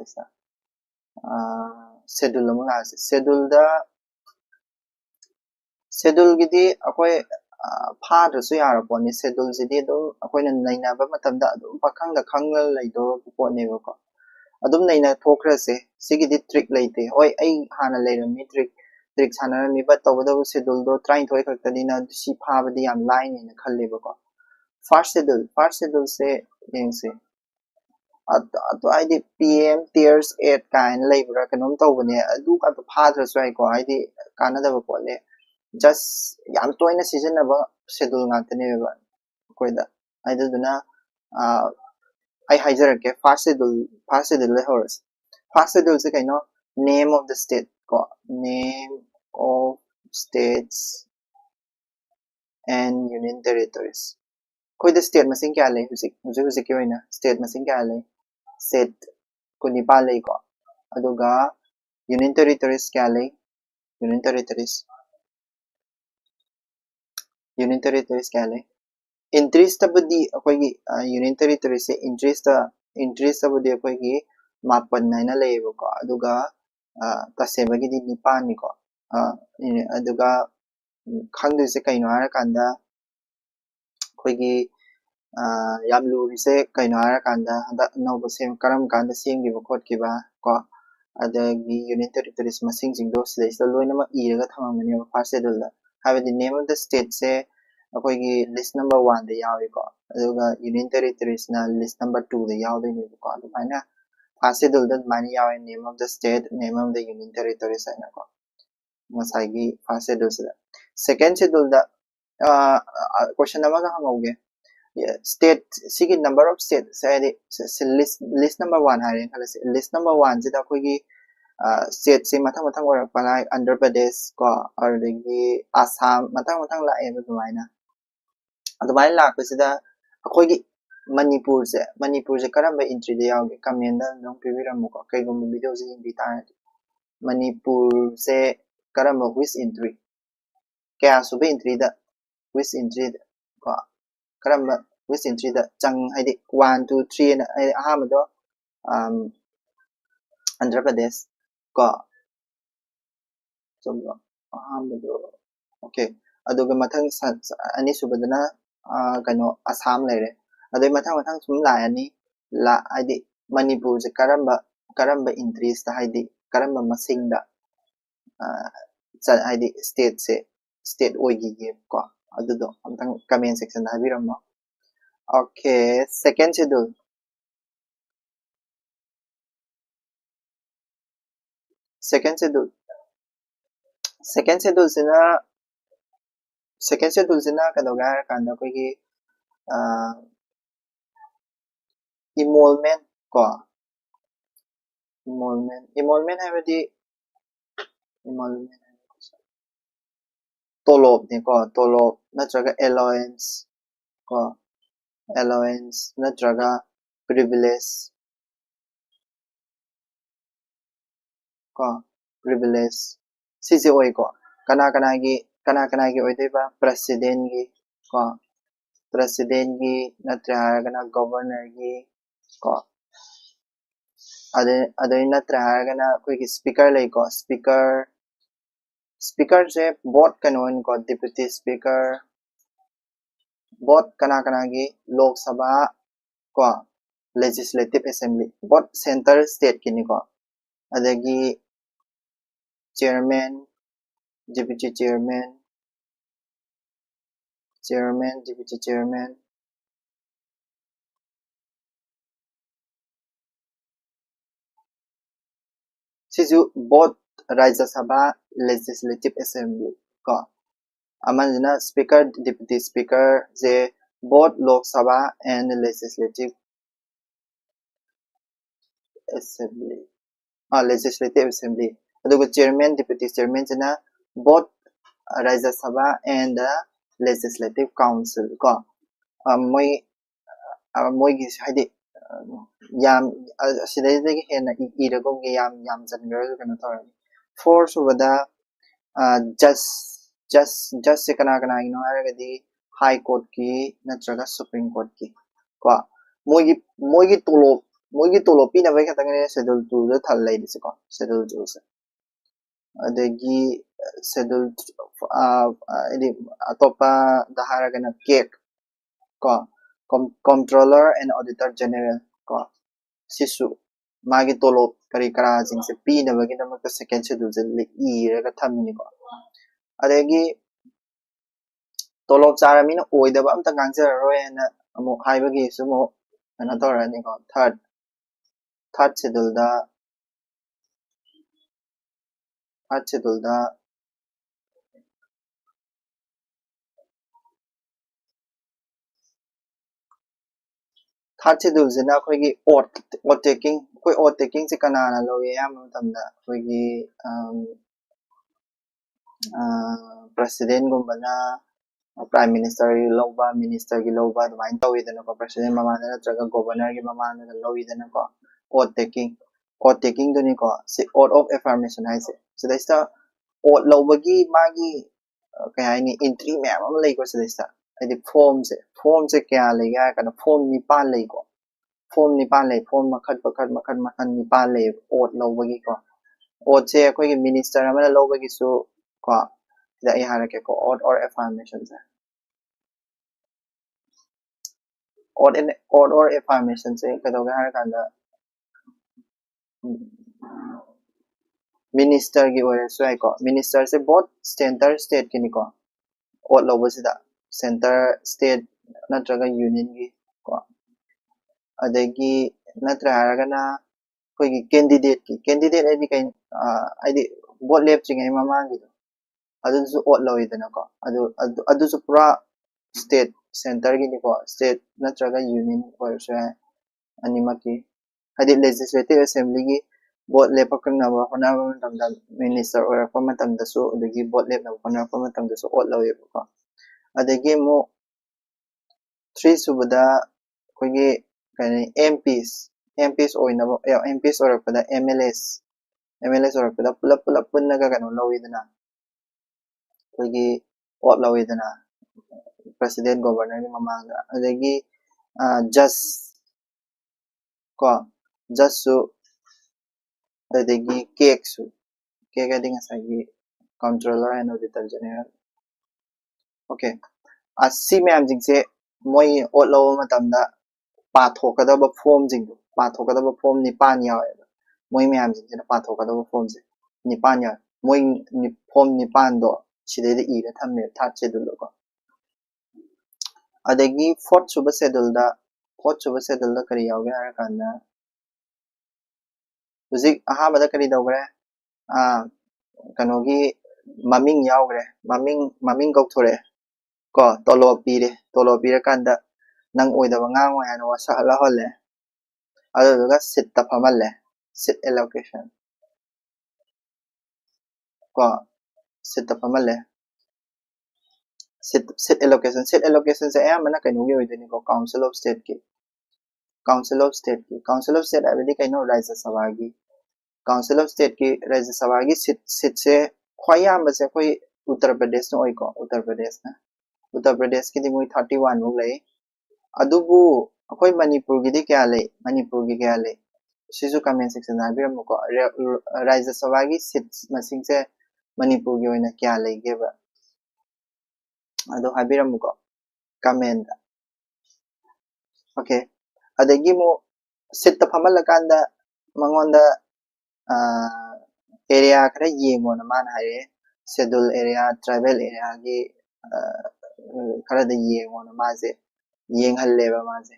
A: schedule mula schedule da schedule gidi akoi phadrasu yaraponi schedule sidi do akoina nainaba matamda adum pakhangda khangla leido pone ko adum naina thokrase sigidi trick leite oi ai hana leirami trick sanarami ba tawda schedule do 33 khaktanina si phabadi yam line ina khalleba ko first schedule se yengse atu aidi pm tiers 8 kain leibra kanom tawbane adu ka phadrasu ai ko aidi kanadaba pole just yam toina season aba schedule ngantane ba koida aiduna I hijack first schedule le horse first schedule se kaino name of the state ko name of states and union territories koida state masing kya le husik koina state masing kya le state ko nipal le ko aduga union territories kya le union territories kya le interest tabdi akoigi union territory se interest tabdi akoigi mapan naina lebo ko aduga tasebagi di nipan ni ko aduga khangdu se kaino ara kanda akoigi yam luri se kaino ara kanda handa no sem karam kanda semgi ba khot ki ba ko adagi union territories masing jing do sile sila loina ma iraga thamamani ba first schedule da have the name of the state se akoigi list number 1 da yawi ko aduga union territories na list number 2 da yawde ni ko adu paina first schedule da mani yawi name of the state name of the union territories aina ko masagi first schedule se second schedule da question number ga hamauge state sigi number of state say list number 1 hare khala list number 1 jida akoigi state se mathang orak palai Andhra Pradesh ko adagi Assam mathang la e dumaina adumai lakpasida akoigi Manipur se karamba entry de yawge comment da nong pibiramu ko kaigum video se hindi ta Manipur se karamba which entry kaya sube entry da which entry ko karamba which entry da chang haidi 1 2 3 na ahamado Andhra Pradesh ko so ahamado okay aduga mathang ani subadana kano Assam lere adai mathang sum la ani la haidi Manipur se karamba entries da haidi karamba masing da haidi state oigi ge ko adudo amtang comment section da habiramo okay second schedule second schedule sina kadoga kanda koigi emolment ko emolument हाइबदी emolument tolop ni ko tolop natraga allowance ko allowance natraga privilege ko privilege sisi oi ko kana gi oi deba president gi ko president gi natraga na governor gi ko ade natraga koi gi speaker lai ko speaker se both kanon ko deputy speaker both kana gi lok sabha ko legislative assembly both center state kini ko adagi chairman deputy chairman deputy chairman sisu both Rajya Sabha legislative assembly ko amanjana speaker deputy speaker je both Lok Sabha and legislative assembly legislative assembly aduga chairman deputy chairman jana both Rajya Sabha and the legislative council ko moi gi haidi yam sidai dagi hena irago ge yam jangar kana thorani force wada just se kana ino haragadi high court ki natraga supreme court ki ko moi gi tolo pina bai khatang ne schedule 2 da thal lai dis ko schedule 2 se adagi schedule idi atopa da haragana cake ko comptroller and auditor general ko sisu magi tolo kari kara jing se pi na bagi na makta second schedule je le I raga thamni ko adagi tolo chara mina oida ba amta gangja roi na amu haibagi sumo ana torani ko third schedule da third schedule jena khoi gi oath taking koi oath taking se kana na lo ya am tamda khoi gi president gumbana prime minister gi loba minister gi loba damain tawidana ko president mamana natraga governor gi mamana lowidana ko oath taking duni ko se oath of affirmation hai se so that's the oath lobagi magi kaya ni entry map am lai ko se that's the adi form se kya lai ga kana form ni pan lai ko form ni pan lai form makhat ni pan lai oath lobagi ko oath se koi gi minister amana lobagi su ko da I harake ko oath or affirmation se oath or affirmation se kadoga harakanda minister gi ore so ai ko minister se both center state kini ko oath lobo sida center state natraga union gi ko adagi natra haragana koi gi candidate ai kai ai vote lep chingai mama gi adu su oath loidana ko adu su pura state center gi ni ko state natraga union ore so animaki hadi legislative assembly gi vote lepakan na hona matamda minister or pa matamda so adagi vote lep na hona pa matamda so oath loye ko adagi mo 3 subada kogi kani MPs oina MPs or pada MLS or pada pulap punna ga kanu lowidana kogi oath lowidana president governor ni mamanga adagi just su adagi cake ading asagi comptroller and auditor general okay asi myam jing se moi oath low matamda pathokadaba form jing pathokadaba form ni pan yawe moi myam jing se pathokadaba form je ni pan ya moi ni form ni pan do sidai I da thamme third schedule ko adagi fourth suba schedule da kari yawge harakanda huzik ahamada kari dogre kanogi maming yawgre maming gokthore ko tolo pire kanda nang oidaba ngang wa hanu wasa la holle aduga sitta phamalle seat allocation ko seat ta pamale seat allocation se ayamana kaino gi oidini ko council of state ki council of state abadi kaino Rajya Sabha gi council of state ki Rajya Sabha gi seat se khwaya ba se koi Uttar Pradesh no oi ko Uttar Pradesh ki di moi 31 muk lei adubu akoi Manipur gi di kya lei Manipur gi kya lei sisu comment section na biram ko Rajya Sabha gi seat masing se Manipur gi oina kya lei ge ba ado habiram ko comment okay adagi mo seat ta phamal kanda mangonda area khara yengo na man haye schedule area tribal area gi khara da yengo na ma se yeng halle ba ma se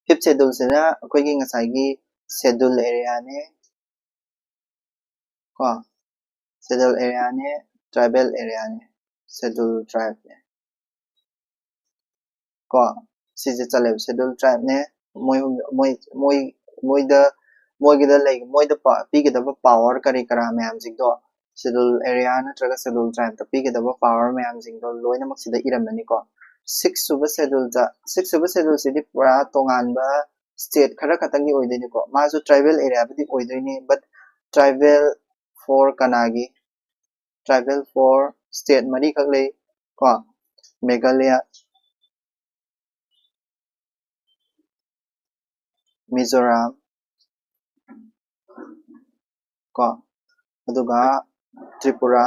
A: fifth schedule se na akoi gi ngasai gi schedule area ne ko schedule area ne tribal area ne schedule tribe ne ko si je chale schedule tribe ne moi da like moi da pi ge da power kari kara mayam jing do schedule area na traga schedule tribe da pi ge da power mayam jing do loina mak sida iram mani ko 6 suba schedule se di pura tongan ba state khara khatang gi oidini ko ma jo tribal area bi oidini but tribal for kanagi tribal for state mari khak le ko Meghalaya Mizoram ko aduga Tripura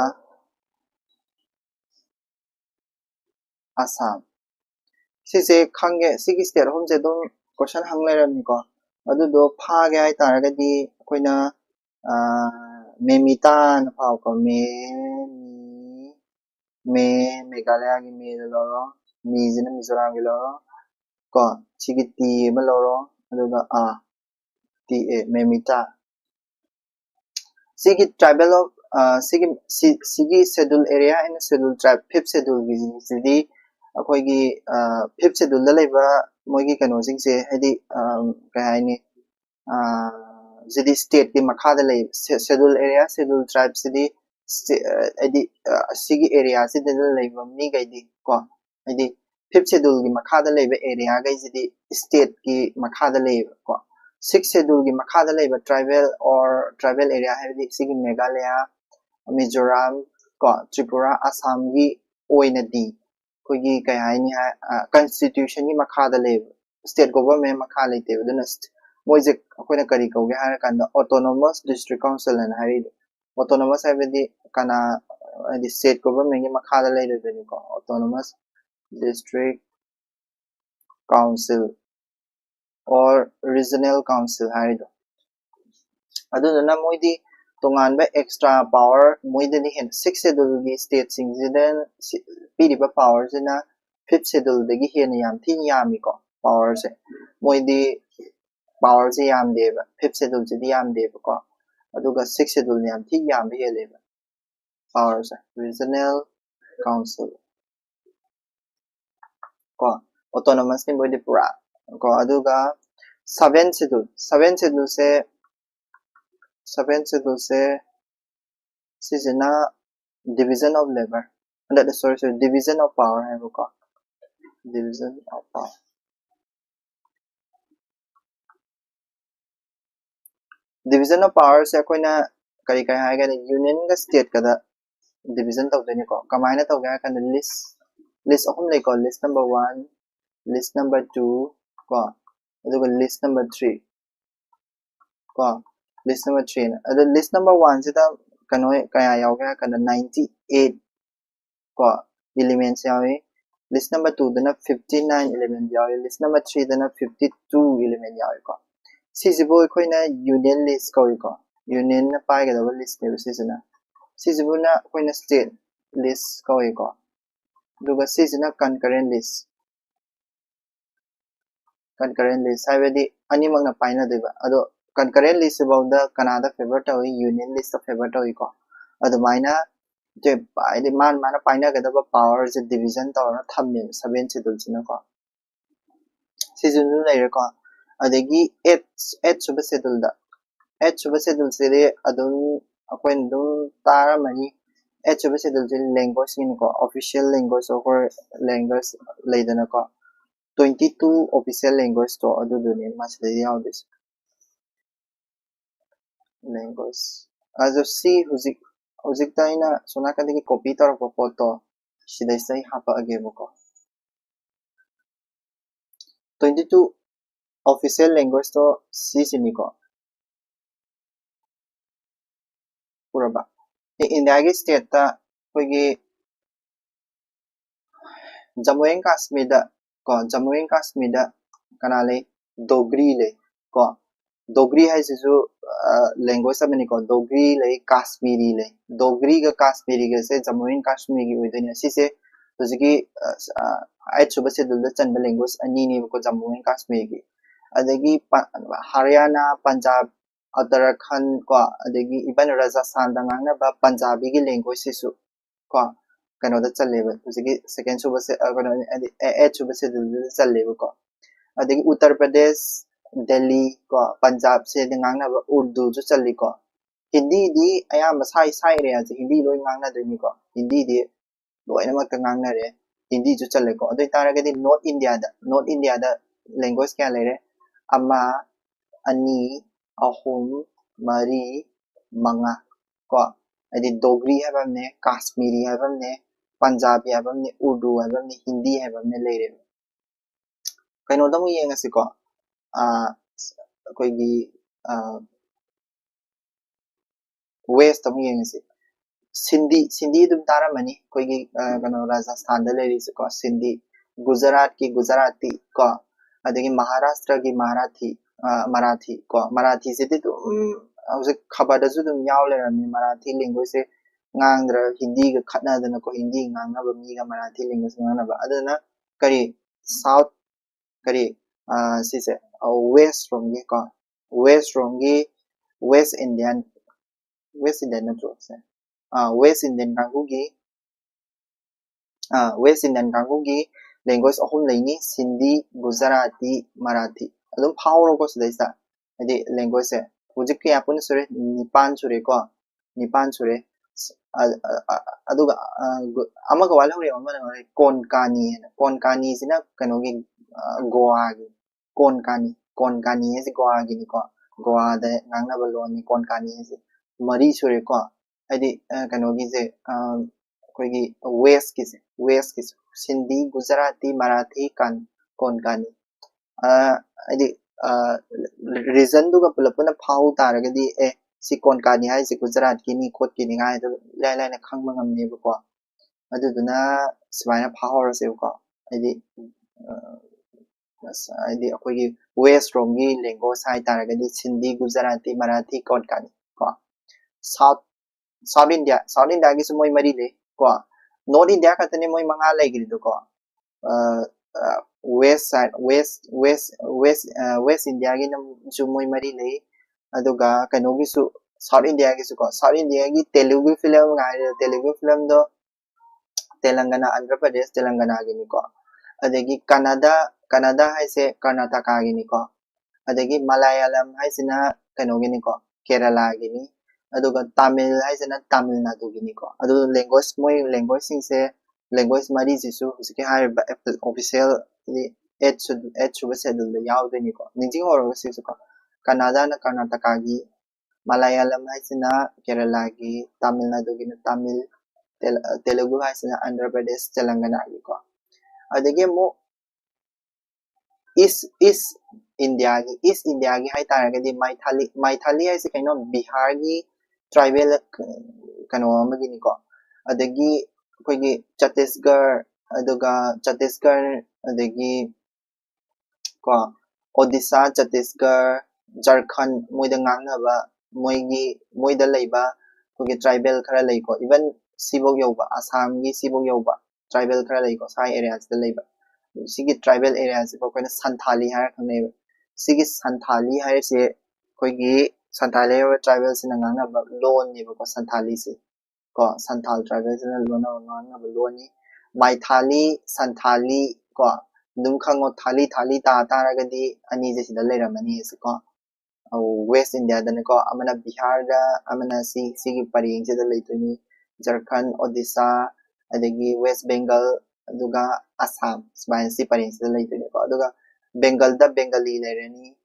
A: Assam sise khange sigi state hom je dum question hang lai ram ni ko adu do pha ge ai tar ga di koina memita na pha ko me Meghalaya gi me lo mi jina Mizoram gi lo ko sigi ti ma lo aduga ti memita sigi tribal of sigi schedule area and schedule tribe fifth schedule gi sidi akoi gi fifth schedule la leba moi gi kano sing se hadi ka hai ni sidi state ki makha da lei schedule area schedule tribe sidi hadi sigi area sidi la leba mi gai di ko hadi fifth schedule gi makha da leba area gai sidi state ki makha da leba ko sixth schedule gi makha da leba tribal or tribal area hadi sigi Meghalaya Mizoram ko Tripura Assam gi oina di koi gi kai hai ni constitution gi makha da leba state government makha leite duna moi je akoina kari ko ge har kan autonomous district council and hari autonomous habedi kana the state government gi makha da lei de ko autonomous district council or regional council hari do adu na moi di tongan ba extra power moi de ni hen 6 schedule gi state sing then pidi ba power na 5th schedule de gi hen yam thi yami ko power se moi di power se yam de ba 5th schedule se di yam de ba ko aduga 6th schedule yam thi yam be le ba power se regional council ko autonomous ni moi di pura ko aduga 7th schedule se sisina division of labor that is sorry division of power hai ko division of power division of power se koina kari kai hai ga union ga state ka da division tau de ni ko kamai na tau ga kan list ahum le ko list number 1 list number 2 ko aduga list number 3 ko list number 3 na adu list number 1 se da kanoi kaya yaw ga kan 98 ko elements yawi list number 2 dana 59 element yawi list number 3 dana 52 element yawi ko sisibo koina union list ko union na pai ga da list ne sisina sisibo na koina state list ko duga sisina concurrent list habedi ani mang na pai na deba ado concurrent list about the Canada favor to union list of favor to ko ado maina je pai de man mana pai na ga da power je division to na thamme 7 schedule sina ko season lai ko adagi 8 suba schedule da 8 suba schedule se adum akoi dum tara mani 8 suba schedule se language ni ko official language or language leidana ko 22 official language to adu duni mas le yaw this language as of see huzik taina sona kadagi copy tor ko photo sidai sai hapa age ko 22 official language to si siniko puraba India ki state ta koigi Jammu and Kashmir da ko Jammu and Kashmir da kana le Dogri le ko Dogri hai su language sa ni ko Dogri le Kashmiri le Dogri ga Kashmiri ga se Jammu and Kashmir gi within si se to ji ai chuba se dul da chan language ani ni ko Jammu and Kashmir gi adagi Haryana Punjab Uttarakhand ko adagi even Rajasthan da ngana ba Punjabi gi language su ko kano da challeba hujigi second suba se kano eight suba se challeba ko adagi Uttar Pradesh Delhi ko Punjab se ngang na ba Urdu ju challi ko Hindi di ayam sai sai re ase Hindi loi ngang na doi ni ko Hindi di loi na ma ka ngang na re Hindi ju challe ko adoi tara ga di North India da language kya le re ama ani ahum mari manga ko adi Dogri hai bamne Kashmiri hai bamne Punjabi hai bamne Urdu hai bamne Hindi hai bamne le re kaino da mu yenga si ko koi gi west da mu yenga si Sindhi dum tara mani koi gi kano Rajasthan da le ri si ko Sindhi Gujarat ki Gujarati ko adagi Maharashtra ki Marathi ko Marathi se ti hauzik khabar da su dum yaw le rami Marathi language se ngang dra Hindi ga khatna da na ko Hindi ngang na ba mi ga Marathi language ngang na ba adana kari south kari si se west from gi ko west Indian na tro se west Indian kangu gi language ahum leini Sindhi Gujarati Marathi adum phawro ko sidai sa adi language se hujik ke apun sure nipan sure aduga amaga wala hore amana konkani sina kano gi goa gi konkani is goa gi ni ko goa da ngangna balon ni konkani is mari sure ko adi kano gi se koi gi west ki Sindhi Gujarati Marathi konkani adi reason du ga pulapuna phau taragadi si konkani hai si Gujarat ki ni khot ki ni ngai do lai lai na khangma ngamne ba ko aduduna swaina phawar se ko adi akoi gi west from gi language hai taragadi Sindhi Gujarati Marathi konkani ko South India gi sumoi mari le ko North India ka tane moi manga lai gi do ko west India gi nam su moi mari le aduga kano gi su South India gi su ko South India gi Telugu film do Telangana Andhra Pradesh Telangana gi ni ko adagi Canada hai se Karnataka gi ni ko adagi Malayalam hai sina kano gi ni ko Kerala gi ni aduga Tamil hai sina Tamil Nadu gi ni ko adu language sing se language mari jisu husike hai official eight suba schedule da yaw de ni ko ningjing horo si su ko Canada na Karnataka gi Malayalam hai sina Kerala gi Tamil Nadu gi na Tamil Telugu hai sina Andhra Pradesh Telangana gi ko adagi mo East India gi hai tara ga di Maithili hai se kaino Bihar gi tribal kano ma gi ni ko adagi koi gi Chhattisgarh adagi ko Odisha Chhattisgarh Jharkhand moida ngangna ba moida leiba koi tribal khara lei ko even sibok yoba Assam gi sibok yoba tribal khara lei ko sai areas da leiba sigi tribal areas ko koina Santhali har khangne sigi Santhali har se koi gi Santhali tribal sina ngangna ba lon ni ba ko Santhali se ko Santhal tribal sina lona ngangna ba lon ni Maithili Santhali ko dum khango thali thali ta taragadi ani je sida leiramani ko West India da ko amana Bihar da amana si pariyeng je da leituni Jharkhand Odisha adagi West Bengal aduga Assam sbain si pariyeng je da leituni ko aduga Bengal da Bengali leirani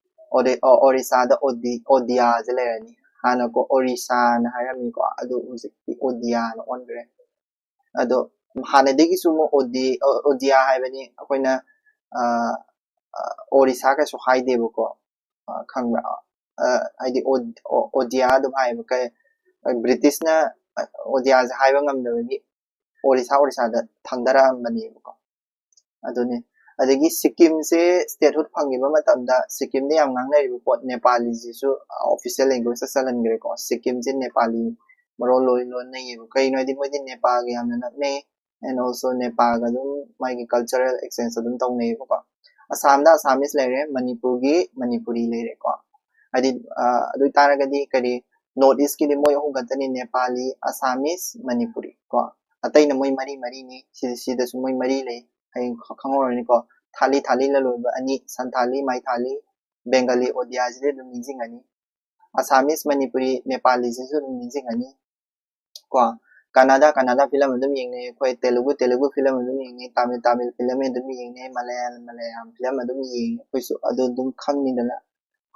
A: Orissa da Odia je leirani hana ko Orissa na harami ko adu uzikti Odia na onre ado hanadigi sumo Odia haibani akoina Orissa ka so haide ko khangra haidi Odia dum haiba ka British na Odia ja haiba ngamdabagi Orissa da thangdara ambani ko aduni adagi Sikkim se statehood phangiba matamda Sikkim ne yam ngangnai report Nepali ji su official language salan gre ko Sikkim ji Nepali maro loi lon nei yeb kai no di moi di Nepal ga yam na ne and also Nepal ga dum my cultural exchange dum tong nei ko Assam da Assamese lere Manipur gi Manipuri lere ko adi adu taragadi kari North East ki di moi hung gantani Nepali Assamese Manipuri ko atai na moi mari ni si da su moi mari le hai khangor ni ko thali la loiba ani Santhali Mai Thali Bengali Odia ji dum nijing ani Assamese Manipuri Nepali ji su dum nijing ani ko Canada film dum yengne khoi Telugu film dum yengne Tamil film dum yengne Malayalam film dum yengne khoi su adu dum khangni dana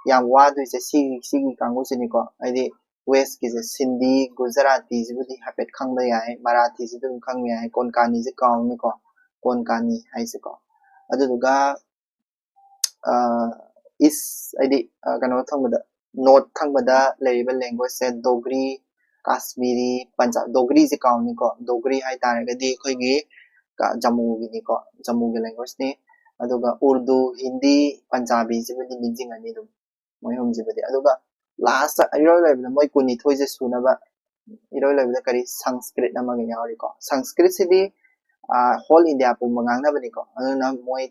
A: yam wadu se si kangu sini ko adi West ki se Sindhi Gujarati ji budi hapet khangba yai Marathi ji dum khang yai Konkani ji kaung ni ko Konkani hai se ko adu duga is adi kano thangba North thangba da leiba language se Dogri Kashmiri Punjab Dogri ji kaung ni ko Dogri hai taragadi khoi gi Jammu gi ni ko Jammu gi language ni aduga Urdu Hindi Punjabi ji budi nijing ani dum moi hom ji budi aduga last iroi level moi kuni thoi je sunaba iroi level kari Sanskrit nama ga yawri ko Sanskrit si di whole India pu mangang na bani ko aduna moi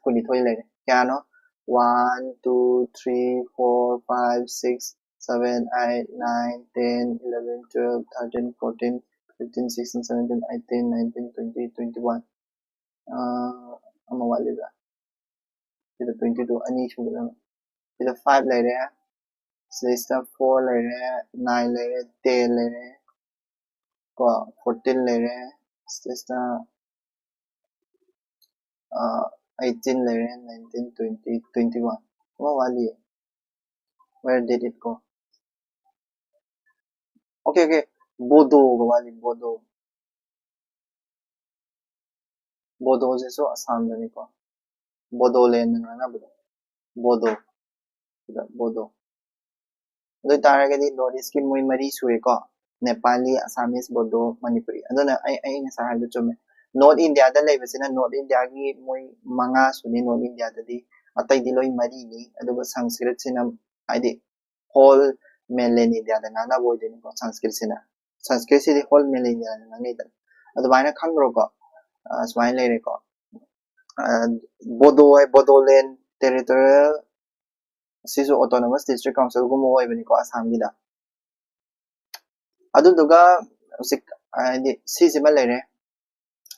A: kuni thoi le kya no 1 2 3 4 5 6 7 8 9 10 11 12 13 14 15 16 17 18 19 20 21 ama wali ba ida 22 ani shugula ida 5 le re sister 4 le re 9 le re 10 le re ko 14 le re sister 18 le re 19 20 21 ama wali where did it go okay Bodo go wali Bodo je so Assam da ni ko Bodoland na Bodo adu taragadi North East ki moi mari sure ko Nepali Assamese Bodo Manipuri aduna ai nga sa hadu chume North India da leiba sina North India gi moi manga suni North India da di atai di loi mari ni aduga Sanskrit sina aidi whole mainland India da ngana boy de ko Sanskrit si di whole mainland India da ngai da adu baina khangro ko swain le ko Bodoland territorial sisu autonomous district council gumo oi bani ko Assam gi da adu duga sik di si sima lere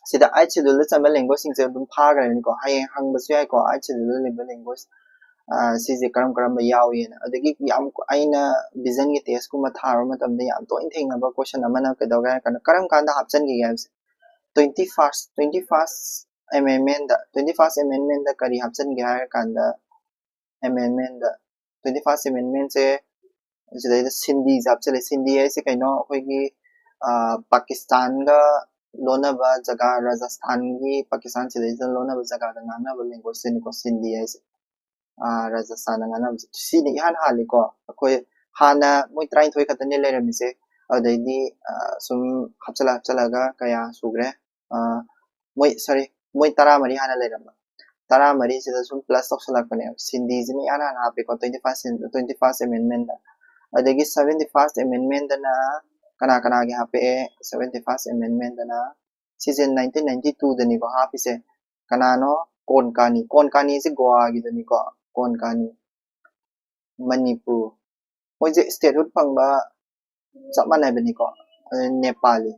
A: sida ai chidul chama language sing se dum pha ga ni ko hai hang ba sai ko ai chidul le language si je karam ba yaw yin adagi yam aina vision gi test kuma thar ma tam de yam to in thing ba question amana ka daw ga karam kan da option gi yam 21st amendment da kari option gi har kan da amendment da 21st amendment se sida Sindhi jab chale Sindhi ai se kaino khoi gi Pakistan ga lona ba jaga Rajasthan gi Pakistan chile jan lona ba jaga da ngana ba language se ni ko Sindhi ai se Rajasthan ngana si ni han hali ko khoi hana moi train thoi khatan ne le ram se adai di sum hapchala ga kaya sugre moi tara mari hana le ram tara mari se sum plus of sala kane Sindhi jini ana na pe ko 21st amendment da adagi 71st amendment da na kana gi hape 71st amendment da na season 1992 da ni ko hapi se kana no Konkani se Goa gi da ni ko Konkani Manipur moi je statehood phangba chapmanai bani ko Nepali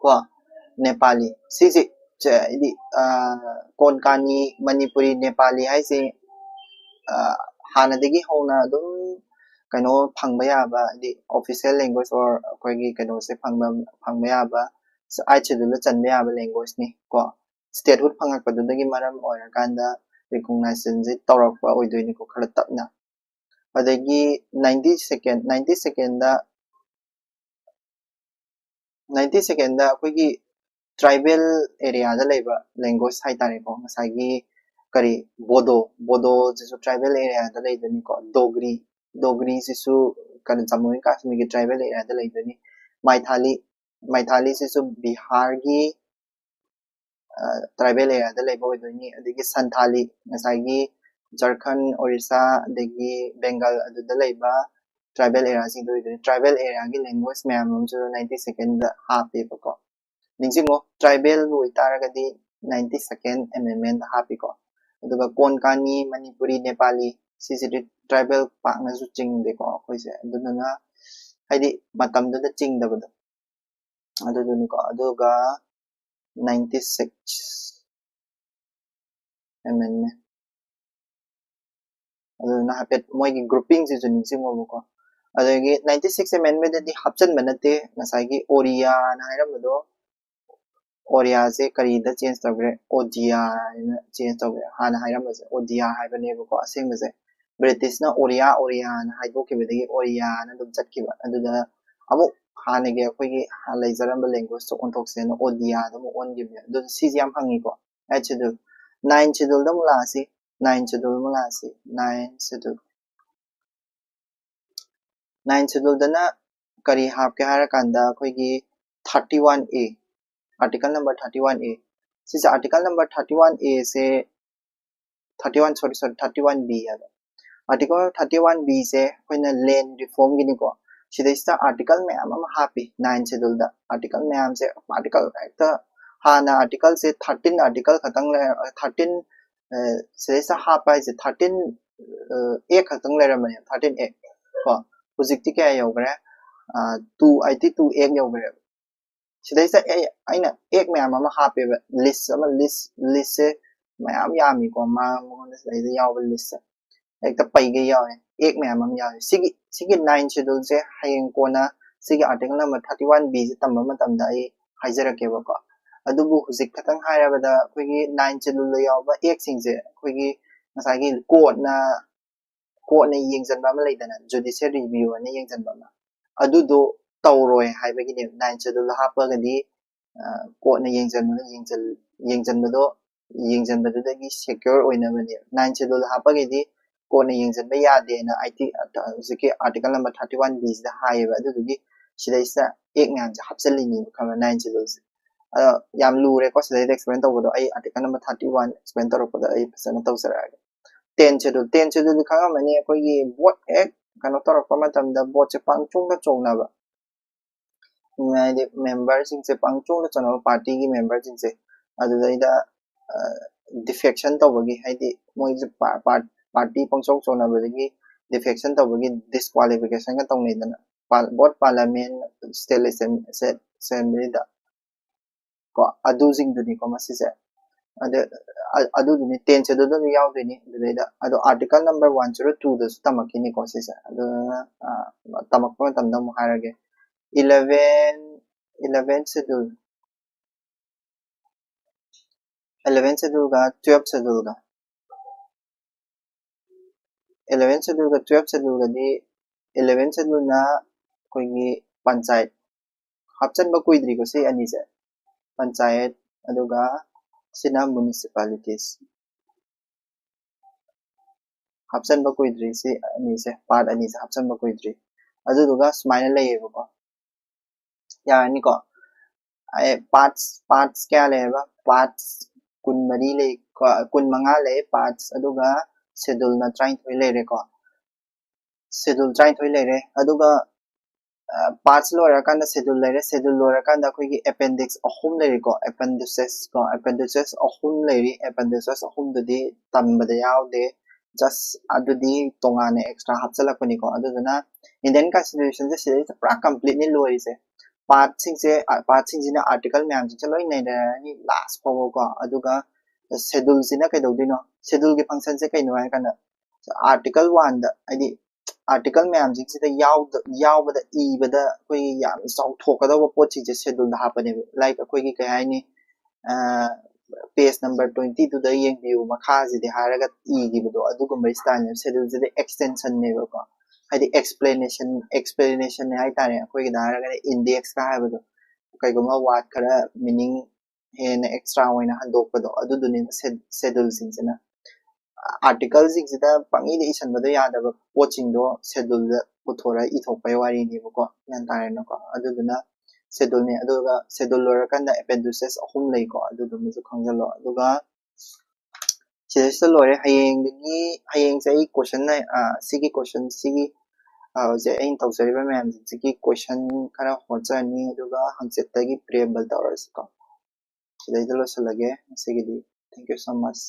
A: ko Nepali sisi di Konkani Manipuri Nepali hai se hanadagi hona dum kano phangba yaba di official language or koigi kano se phangba yaba ai chedul chanba yaba language ni ko statehood phangak padudagi maram oira kanda recognition je tawrakpa oidoini ko khara tapna adagi 90 second da 90 second da koigi tribal area da leba language hai tare ko masagi kari bodo jisu tribal area da leidoni ko dogri jisu kan jammu and kashmir ki tribal area da leidoni maithali jisu bihar gi tribal area da leba oidoni adigi santhali masagi jharkhand orissa adigi bengal adu da leba tribal area sing do tribal area gi language ma'am 90 second da happy ko ningsingo tribal wo itaragadi 90 second amendment happy ko aduga konkani manipuri nepali sisidi tribal pa na su ching de ko koise aduna haidi matam da ching da bado aduna ko aduga 96 amendment aduna hapet moi gi grouping si ningsingo ko adagi 96 amendment di hapchan manate nasai gi oriya na hairabado Oriya se kari da change tawre Odia na change tawre hana hairam se Odia haibane ko asing se British na Oriya na haibo ke bedagi Oriya na dum chatkiba aduda amu hana ge koi gi halai jaram language to on thokse na Odia da mu on gi adu si jam hangi ko achedu 9 schedule da mula si 9 schedule mula si 9 schedule 9 schedule da na kari hap ke hara kanda koi gi 31A article number 31A since article number 31A से 31B है article 31B से कोई ना land reform की निको सीधे इस article में हम happy 9 schedule दा article में हम से article एक हाँ ना article से 13 article खत्म ले 13 सीधे इस हापा से 13 एक खत्म ले रहा है 13 एक को प्रोजेक्ट क्या है योगरे 282 एक योगरे सिदैसा आइना एक मैम अमा हापे लिस्ट से मैम यामी को मा मोन सिदैसा याव लिस्ट एक त पैगे यावे एक मैम अम यावे सिगी 9 शेड्यूल से हयें कोना सिगी आर्टिकल नंबर 31 बी से तंबा मतमदा आई हाइजरकेबा को अदुबु हुजिक खतंग हायराबदा खोगी 9 शेड्यूल यावबा एक सिंग से खोगी मसागी कोर्ट ने येंजनबा मा लेदना जुडिशियल रिव्यू ने येंजनबा मा अदुदो तौरोय हाइबगिने 9 schedule हापगदी कोर्ट ने येंजनबदो येंजनबदुदगी सिक्योर ओइनबने 9 schedule हापगदी कोर्ट ने येंजनबा यादेना आईटी जिके आर्टिकल नंबर 31 बी दा हाइबा अदुदगी सिदैसा एक म्याम से हापचलिनी खबर 9 schedule से याम लूरे को सिदै एक्सप्लेन तौबदो आई आर्टिकल नंबर 31 एक्सप्लेन तौरपदा आई फसना तौसरागे 10 schedule खंगा मने कोई बोट एक कनो तौरप मतमदा बोट से पांचुंग चोंगनाबा member sing se pangchong na channel party gi member sing se adulaida defection tawagi haidi moi je party pangchong chona bagi defection tawagi disqualification ka tawne dana both parliament state assembly da ko adu sing duni ko masise adu duni 10 se do yaw duni adulaida adu article number 102 da tamakini ko sise adu tamakko tamda mo harage 11 schedule 11 schedule का 12 schedule का 11 schedule का 12 schedule का दी 11 schedule ना कोई पंचायत हप्चन बा कोई द्री को से अनि से पंचायत अदुगा सिना municipalities हप्चन बा कोई द्री से अनि से पार्ट अनि से हप्चन बा कोई द्री अदुगा स्माइल लेबो को यानी को parts क्या लेबा parts कुन मरी ले कुन मंगा ले parts अदुगा schedule ना train थोइ ले रे को schedule train थोइ ले रे अदुगा parts लोरा कांदा schedule ले रे schedule लोरा कांदा कोई की appendix अहुम ले रे को appendices अहुम ले रे appendices अहुम ददी तंबदे याव दे just अदुदी तोंगाने extra हप्चलक पनी को अदुना Indian constitution से पूरा complete नि लोइ से पार्ट सिंगसे आर्टिकल मैम से लोई नैरनी लास्ट फावको अदुगा शेड्यूल सिना कैदौदिनो शेड्यूल की फंक्शन से कैनो है कना आर्टिकल 1 दा आदि आर्टिकल मैम सिंगसे यावबदा इबदा कोई याम चौथोकदव पोट सिंगसे शेड्यूल दा हापने लाइक कोई की कय हाइनी पेज नंबर 22 दा येंबियु मखाजिदि हारगा इगिबदो अदुगुम्बा स्टाइल ने शेड्यूल से एक्सटेंशन नेबको हाइदि एक्सप्लेनेशन ने हाइ तारे कोई दा हारगा इंडेक्स का हाबदो कैगुम्बा वाट खरा मीनिंग हेन एक्स्ट्रा होइना हंदोकबदो अदुदुनि शेड्यूल सिंगसेना आर्टिकल सिंगसेदा पंगिदि इशनबदो यादबा पोचिंगदो शेड्यूल दा पुथोरा इथोपय वारी नेबको यान तारेनको अदुदुना शेड्यूल ने अदुगा शेड्यूल लोरकंदा एपेंडिसेस अहुम लेको अदुदुमजु खंगलो अदुगा सिलेक्शन लोरे हयेंग से क्वेश्चन ना सिगी क्वेश्चन सिगी जे अइन तौजरिबा मैम सिगी क्वेश्चन खरा होचनी अदुगा हंसेतगी प्रेबल तौरसको सिदैदलो सलगे सिगिदी थैंक यू सो मच